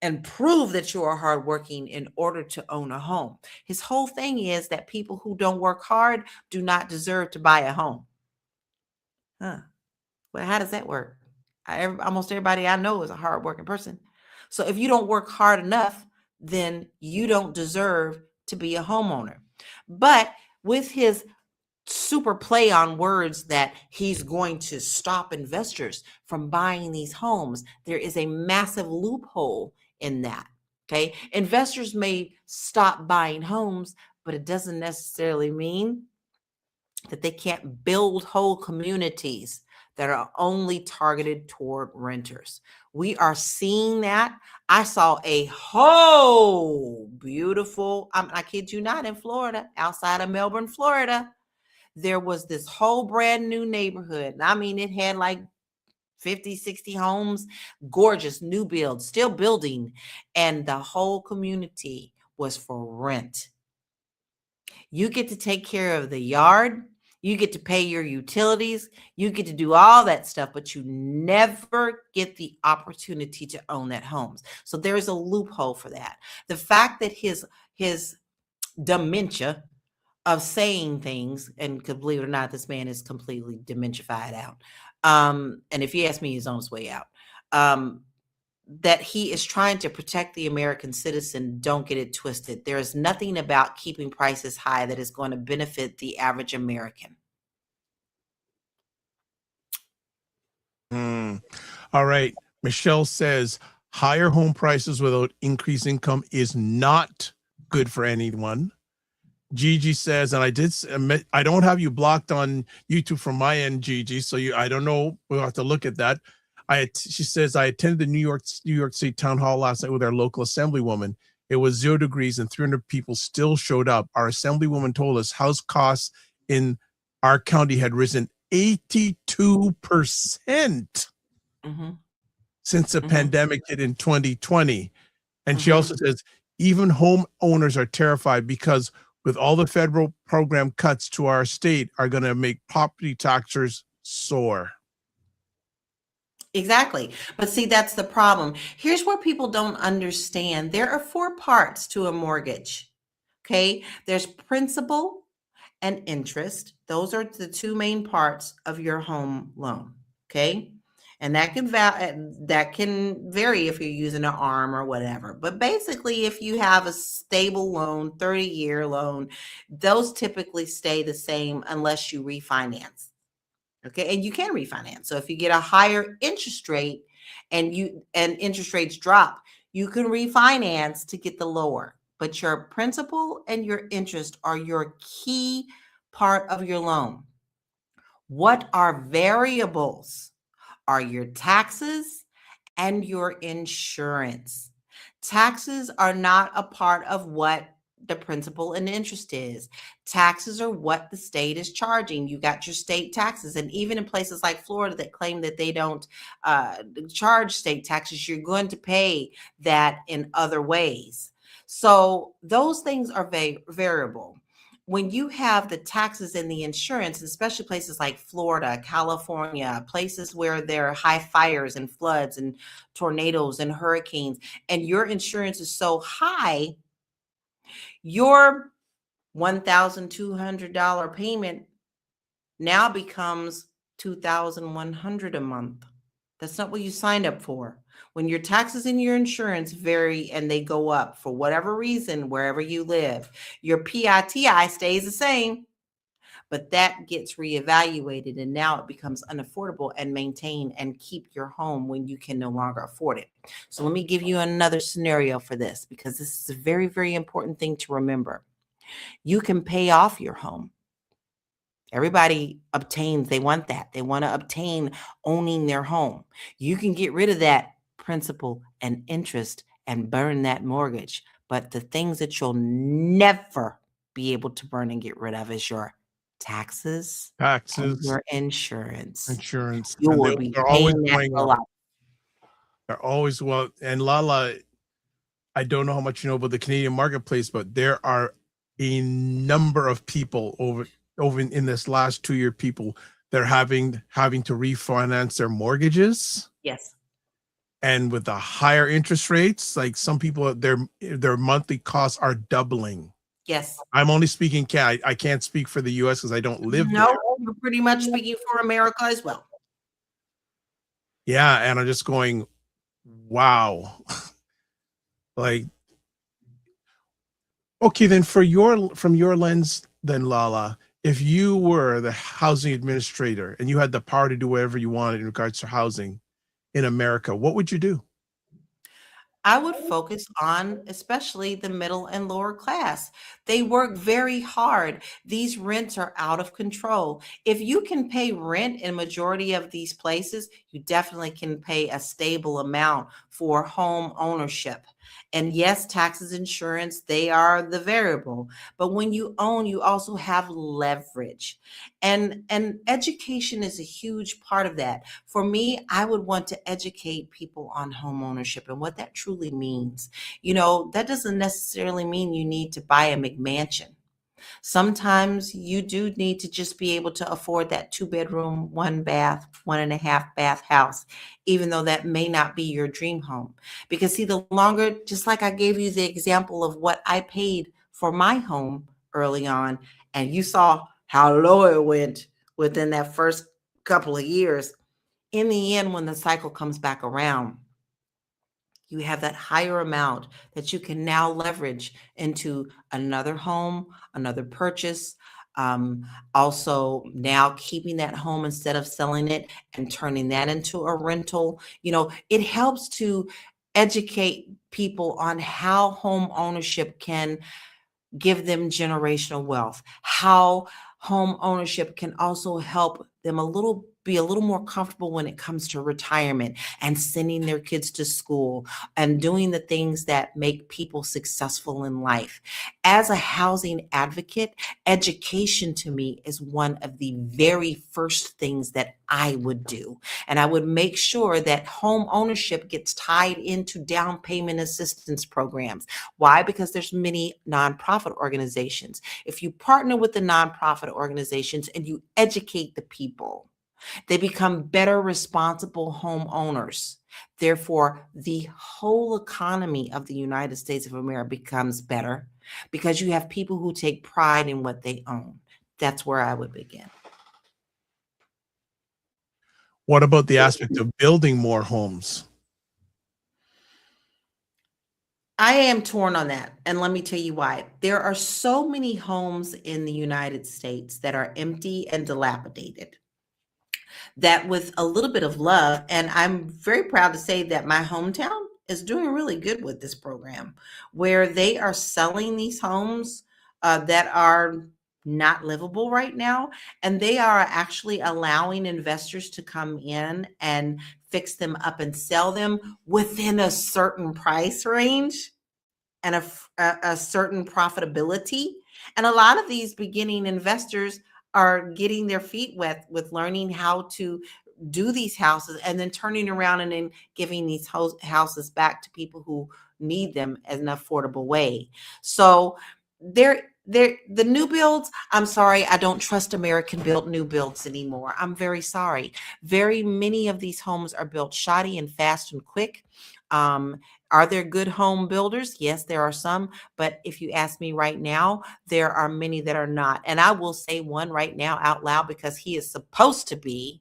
and prove that you are hardworking in order to own a home. His whole thing is that people who don't work hard do not deserve to buy a home. Well, how does that work? Almost everybody I know is a hardworking person. So if you don't work hard enough, then you don't deserve to be a homeowner. But with his super play on words that he's going to stop investors from buying these homes, there is a massive loophole in that. Okay. Investors may stop buying homes, but it doesn't necessarily mean that they can't build whole communities that are only targeted toward renters. We are seeing that. I saw a whole beautiful, I kid you not, in Florida, outside of Melbourne, Florida, there was this whole brand new neighborhood. I mean, it had like 50, 60 homes, gorgeous new builds, still building. And the whole community was for rent. You get to take care of the yard. You get to pay your utilities. You get to do all that stuff, but you never get the opportunity to own that homes. So there is a loophole for that. The fact that his dementia of saying things, and believe it or not, this man is completely dementified out. And if you ask me, he's on his way out. That he is trying to protect the American citizen. Don't get it twisted. There is nothing about keeping prices high that is going to benefit the average American. All right. Michelle says higher home prices without increased income is not good for anyone. Gigi says, and I did admit, I don't have you blocked on YouTube from my end, Gigi. So I don't know. We'll have to look at that. She says, I attended the New York State Town Hall last night with our local assemblywoman. It was 0 degrees and 300 people still showed up. Our assemblywoman told us house costs in our county had risen 82% since the pandemic hit in 2020. And she also says, even homeowners are terrified because with all the federal program cuts to our state are going to make property taxes soar. Exactly. But see, that's the problem. Here's where people don't understand. There are 4 parts to a mortgage. Okay. There's principal and interest. Those are the 2 main parts of your home loan. Okay. And that can vary if you're using an ARM or whatever. But basically, if you have a stable loan, 30-year loan, those typically stay the same unless you refinance. Okay, and you can refinance. So if you get a higher interest rate and interest rates drop, you can refinance to get the lower. But your principal and your interest are your key part of your loan. What are variables? Are your taxes and your insurance. Taxes are not a part of what the principal and interest is. Taxes are what the state is charging. You got your state taxes. And even in places like Florida that claim that they don't charge state taxes, you're going to pay that in other ways. So those things are variable. When you have the taxes and the insurance, especially places like Florida, California, places where there are high fires and floods and tornadoes and hurricanes, and your insurance is so high, your $1,200 payment now becomes $2,100 a month. That's not what you signed up for. When your taxes and your insurance vary and they go up for whatever reason, wherever you live, your PITI stays the same, but that gets reevaluated and now it becomes unaffordable and maintain and keep your home when you can no longer afford it. So let me give you another scenario for this, because this is a very, very important thing to remember. You can pay off your home. Everybody obtains, they want that. They want to obtain owning their home. You can get rid of that principal and interest and burn that mortgage. But the things that you'll never be able to burn and get rid of is your taxes and your insurance. You will be paying that for life. They're always, well, and Lala, I don't know how much you know about the Canadian marketplace, but there are a number of people over in this last 2-year, people that are having to refinance their mortgages. Yes. And with the higher interest rates, like some people, their monthly costs are doubling. Yes. I'm only speaking I can't speak for the US because I don't live there. No, we're pretty much speaking for America as well. Yeah, and I'm just going, wow. Like, okay, then from your lens, then Lala, if you were the housing administrator and you had the power to do whatever you wanted in regards to housing in America, what would you do? I would focus on especially the middle and lower class. They work very hard. These rents are out of control. If you can pay rent in a majority of these places, you definitely can pay a stable amount for home ownership. And yes, taxes, insurance, they are the variable. But when you own, you also have leverage. And education is a huge part of that. For me, I would want to educate people on home ownership and what that truly means. You know, that doesn't necessarily mean you need to buy a McMansion. Sometimes you do need to just be able to afford that 2-bedroom, 1-bath, 1.5-bath house, even though that may not be your dream home. Because see, the longer, just like I gave you the example of what I paid for my home early on, and you saw how low it went within that first couple of years, in the end, when the cycle comes back around, you have that higher amount that you can now leverage into another home, another purchase. Also now keeping that home instead of selling it and turning that into a rental. You know, it helps to educate people on how home ownership can give them generational wealth, how home ownership can also help them be a little more comfortable when it comes to retirement and sending their kids to school and doing the things that make people successful in life. As a housing advocate, education to me is one of the very first things that I would do. And I would make sure that home ownership gets tied into down payment assistance programs. Why? Because there's many nonprofit organizations. If you partner with the nonprofit organizations and you educate the people, they become better, responsible homeowners. Therefore, the whole economy of the United States of America becomes better because you have people who take pride in what they own. That's where I would begin. What about the aspect of building more homes? I am torn on that. And let me tell you why. There are so many homes in the United States that are empty and dilapidated, that with a little bit of love, and I'm very proud to say that my hometown is doing really good with this program, where they are selling these homes that are not livable right now, and they are actually allowing investors to come in and fix them up and sell them within a certain price range and a certain profitability. And a lot of these beginning investors are getting their feet wet with learning how to do these houses and then turning around and then giving these houses back to people who need them in an affordable way. So the new builds, I'm sorry, I don't trust American built new builds anymore. I'm very sorry. Very many of these homes are built shoddy and fast and quick. Are there good home builders? Yes, there are some. But if you ask me right now, there are many that are not. And I will say one right now out loud because he is supposed to be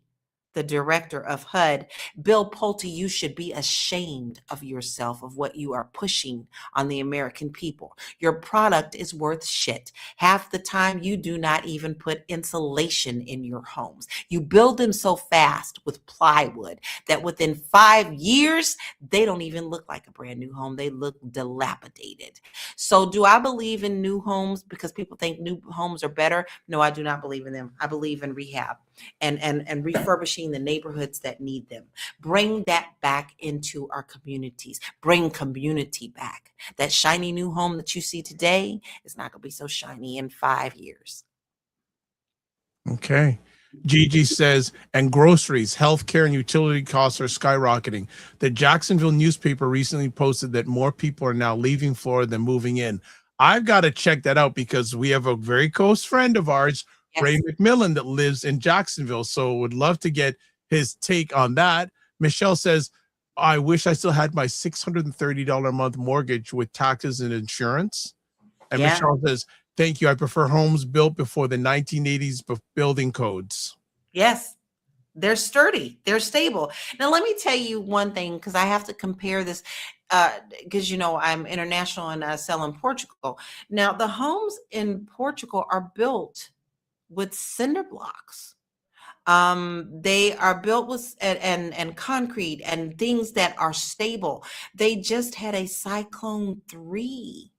the director of HUD. Bill Pulte, you should be ashamed of yourself, of what you are pushing on the American people. Your product is worth shit. Half the time, you do not even put insulation in your homes. You build them so fast with plywood that within 5 years, they don't even look like a brand new home. They look dilapidated. So do I believe in new homes because people think new homes are better? No, I do not believe in them. I believe in rehab and refurbishing the neighborhoods that need them. Bring that back into our communities. Bring community back. That shiny new home that you see today is not going to be so shiny in 5 years. Okay. Gigi says, and groceries, healthcare, and utility costs are skyrocketing. The Jacksonville newspaper recently posted that more people are now leaving Florida than moving in. I've got to check that out because we have a very close friend of ours, Yes. Ray McMillan, that lives in Jacksonville. So would love to get his take on that. Michelle says, I wish I still had my $630 a month mortgage with taxes and insurance. And Yeah. Michelle says, thank you. I prefer homes built before the 1980s building codes. Yes. They're sturdy. They're stable. Now, let me tell you one thing, because I have to compare this, because, you know, I'm international and I sell in Portugal. Now, the homes in Portugal are built with cinder blocks. They are built with and concrete and things that are stable. They just had a Cyclone 3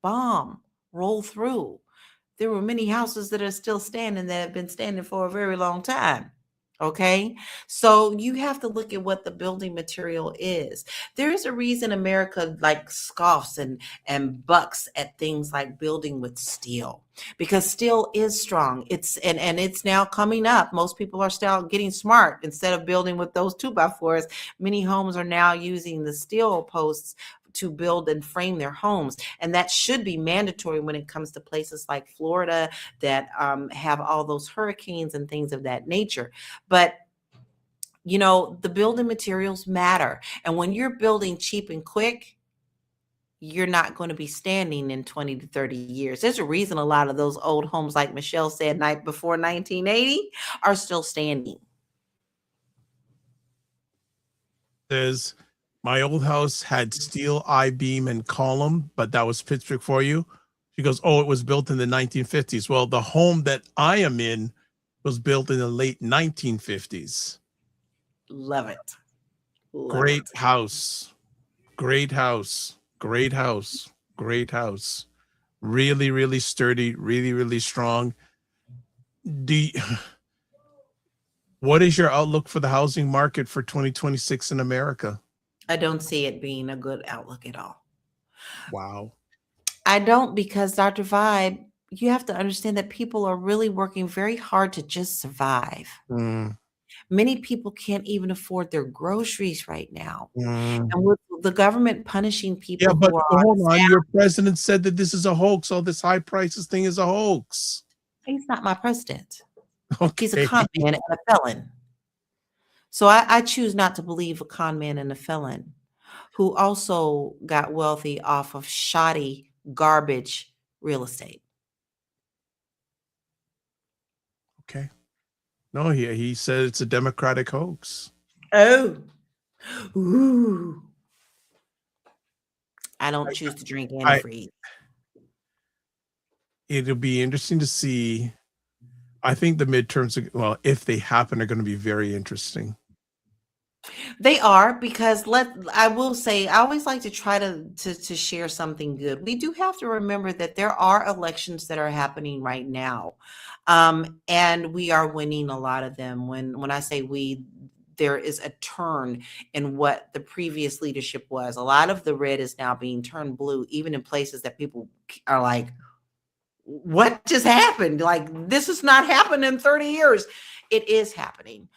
bomb roll through. There were many houses that are still standing that have been standing for a very long time. Okay, so you have to look at what the building material is. There's a reason America like scoffs and bucks at things like building with steel, because steel is strong. It's and it's now coming up. Most people are still getting smart. Instead of building with those 2x4s, many homes are now using the steel posts to build and frame their homes. And that should be mandatory when it comes to places like Florida that have all those hurricanes and things of that nature. But, you know, the building materials matter. And when you're building cheap and quick, you're not going to be standing in 20 to 30 years. There's a reason a lot of those old homes, like Michelle said, night before 1980, are still standing. Says, my old house had steel I-beam and column, but that was Pittsburgh for you. She goes, oh, it was built in the 1950s. Well, the home that I am in was built in the late 1950s. Love it. Great house. Great house. Great house. Great house. Really, really sturdy. Really, really strong. What is your outlook for the housing market for 2026 in America? I don't see it being a good outlook at all. Wow. I don't, because Dr. Vibe, you have to understand that people are really working very hard to just survive. Many people can't even afford their groceries right now. And with the government punishing people Yeah, but who are hold on. Your president said that this is a hoax. All this high prices thing is a hoax. He's not my president. Okay. He's a con man and a felon. So I choose not to believe a con man and a felon who also got wealthy off of shoddy, garbage real estate. Okay. No, he said it's a Democratic hoax. Oh. Ooh. I don't choose to drink antifreeze. It'll be interesting to see. I think the midterms, well, if they happen, are going to be very interesting. They are, because I will say, I always like to try to share something good. We do have to remember that there are elections that are happening right now. And we are winning a lot of them. When I say we, there is a turn in what the previous leadership was. A lot of the red is now being turned blue, even in places that people are like, what just happened? Like, this has not happened in 30 years. It is happening.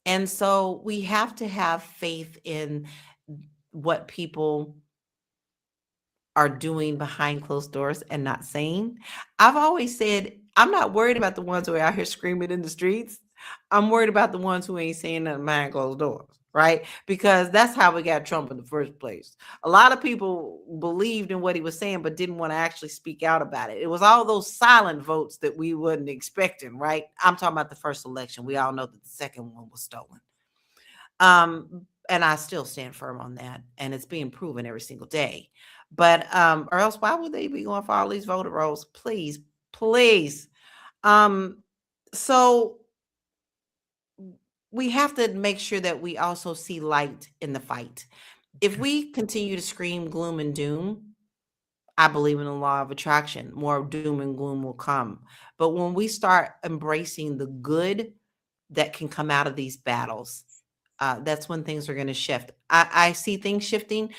And so we have to have faith in what people are doing behind closed doors and not saying. I've always said, I'm not worried about the ones who are out here screaming in the streets. I'm worried about the ones who ain't saying nothing behind closed doors. right? Because that's how we got Trump in the first place. A lot of people believed in what he was saying, but didn't want to actually speak out about it. It was all those silent votes that we wasn't expecting, right? I'm talking about the first election. We all know that the second one was stolen. And I still stand firm on that. And it's being proven every single day. But or else why would they be going for all these voter rolls? Please, please. So we have to make sure that we also see light in the fight. If we continue to scream gloom and doom, I believe in the law of attraction. More doom and gloom will come. But when we start embracing the good that can come out of these battles, that's when things are going to shift. I see things shifting.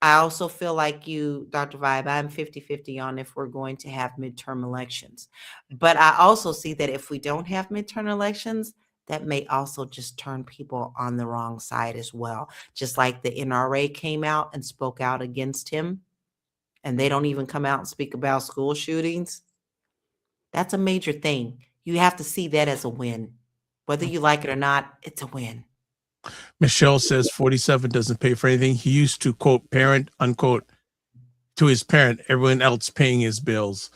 I also feel like you, Dr. Vibe, I'm 50-50 on if we're going to have midterm elections. But I also see that if we don't have midterm elections, that may also just turn people on the wrong side as well. Just like the NRA came out and spoke out against him, and they don't even come out and speak about school shootings. That's a major thing. You have to see that as a win. Whether you like it or not, it's a win. Michelle says 47 doesn't pay for anything. He used to quote parent, unquote, to his parent, everyone else paying his bills.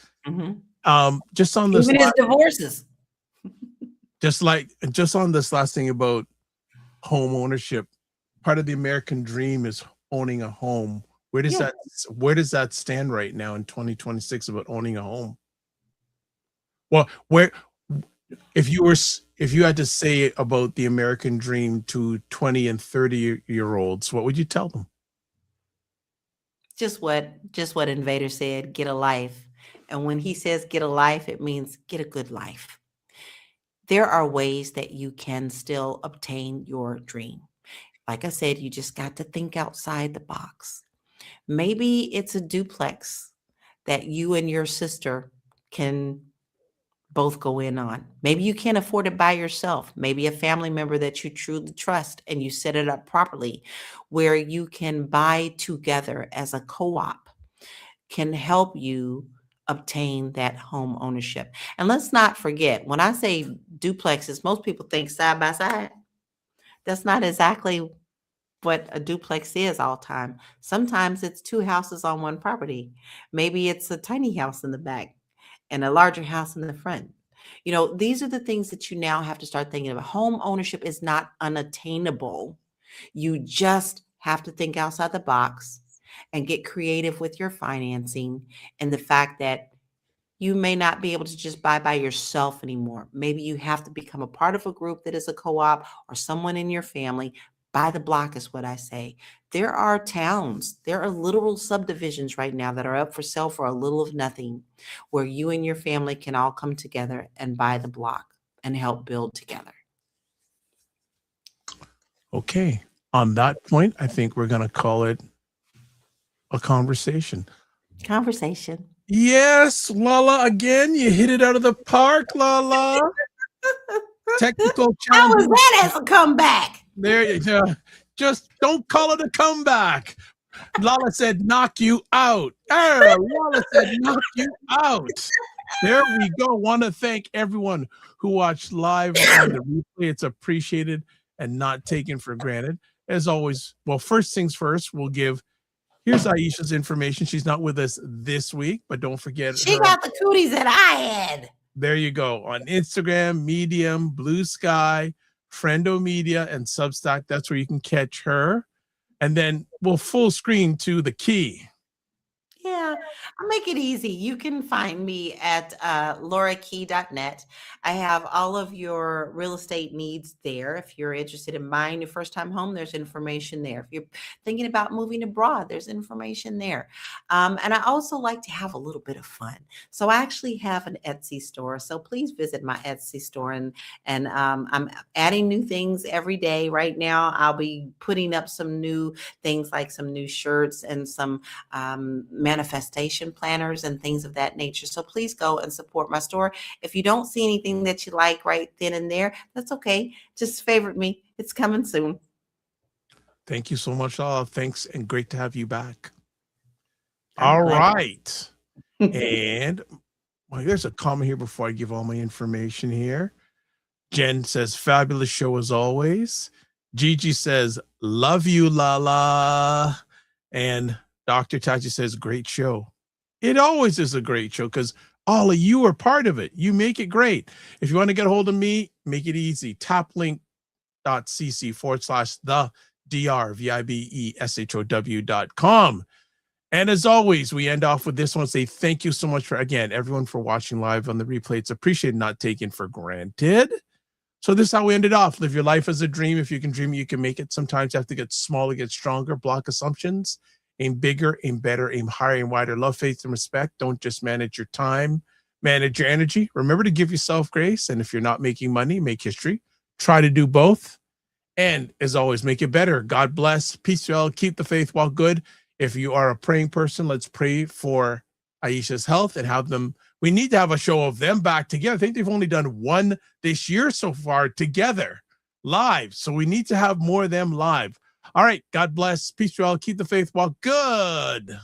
Just on this, even his divorces. just on this last thing about home ownership, part of the American dream is owning a home. Where does that stand right now in 2026 about owning a home? Well, if you had to say about the American dream to 20 and 30-year-olds, what would you tell them? Just what Invader said, get a life. And when he says get a life, it means get a good life. There are ways that you can still obtain your dream. Like I said, you just got to think outside the box. Maybe it's a duplex that you and your sister can both go in on. Maybe you can't afford it by yourself. Maybe a family member that you truly trust, and you set it up properly where you can buy together as a co-op can help you obtain that home ownership. And let's not forget, when I say duplexes, most people think side by side. That's not exactly what a duplex is all time. Sometimes it's two houses on one property. Maybe it's a tiny house in the back and a larger house in the front. You know, these are the things that you now have to start thinking about. Home ownership is not unattainable. You just have to think outside the box and get creative with your financing, and the fact that you may not be able to just buy by yourself anymore. Maybe you have to become a part of a group that is a co-op, or someone in your family. Buy the block is what I say. There are towns, there are literal subdivisions right now that are up for sale for a little of nothing, where you and your family can all come together and buy the block and help build together. Okay. On that point, I think we're going to call it a conversation. Conversation. Yes, Lala, again, you hit it out of the park, Lala. Technical How challenge. was that as a comeback? There you go. Just don't call it a comeback. Lala said, knock you out. Lala said, knock you out. There we go. Want to thank everyone who watched live on the replay. It's appreciated and not taken for granted. As always, well, first things first, here's Aisha's information. She's not with us this week, but don't forget she got the cooties that I had. There you go. On Instagram, Medium, Blue Sky, Friendo Media, and Substack. That's where you can catch her. And then we'll full screen to the key. Yeah, I'll make it easy. You can find me at laurakey.net. I have all of your real estate needs there. If you're interested in buying your first time home, there's information there. If you're thinking about moving abroad, there's information there. And I also like to have a little bit of fun. So I actually have an Etsy store. So please visit my Etsy store. And I'm adding new things every day. Right now, I'll be putting up some new things, like some new shirts and some manifestation planners and things of that nature. So please go and support my store. If you don't see anything that you like right then and there, that's okay. Just favorite me. It's coming soon. Thank you so much, Lala. Thanks, and great to have you back. All right. And well, there's a comment here before I give all my information here. Jen says, fabulous show as always. Gigi says, love you, Lala. And Dr. Tachi says, great show. It always is a great show because all of you are part of it. You make it great. If you want to get a hold of me, make it easy. taplink.cc/the DRVIBESHOW.com. And as always, we end off with this one. Say thank you so much for, again, everyone for watching live on the replay. It's appreciated, not taken for granted. So this is how we ended off. Live your life as a dream. If you can dream, you can make it. Sometimes you have to get smaller, get stronger, block assumptions, aim bigger, aim better, aim higher, aim wider. Love, faith, and respect. Don't just manage your time, manage your energy. Remember to give yourself grace. And if you're not making money, make history. Try to do both. And as always, make it better. God bless. Peace to all. Keep the faith while good. If you are a praying person, let's pray for Aisha's health and have them. We need to have a show of them back together. I think they've only done one this year so far together, live. So we need to have more of them live. All right. God bless. Peace to all. Keep the faith while good.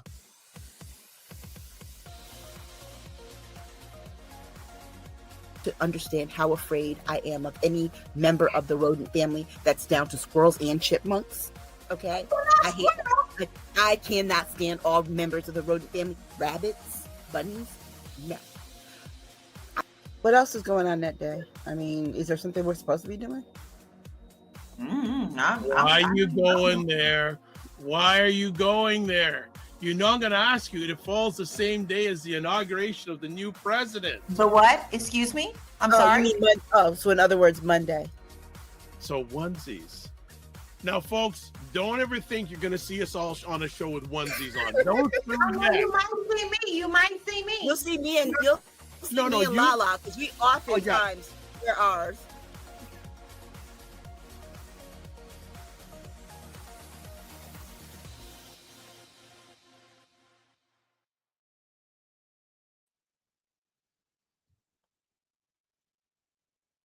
To understand how afraid I am of any member of the rodent family that's down to squirrels and chipmunks. Okay? I cannot stand all members of the rodent family. Rabbits, bunnies, no. What else is going on that day? I mean, is there something we're supposed to be doing? Why are you going there? Why are you going there? You know I'm going to ask you. It falls the same day as the inauguration of the new president. The what? Excuse me? I'm sorry? So in other words, Monday. So onesies. Now, folks, don't ever think you're going to see us all on a show with onesies on. Don't do that. You might see me. You might see me. You'll see me and Lala because we oftentimes wear ours.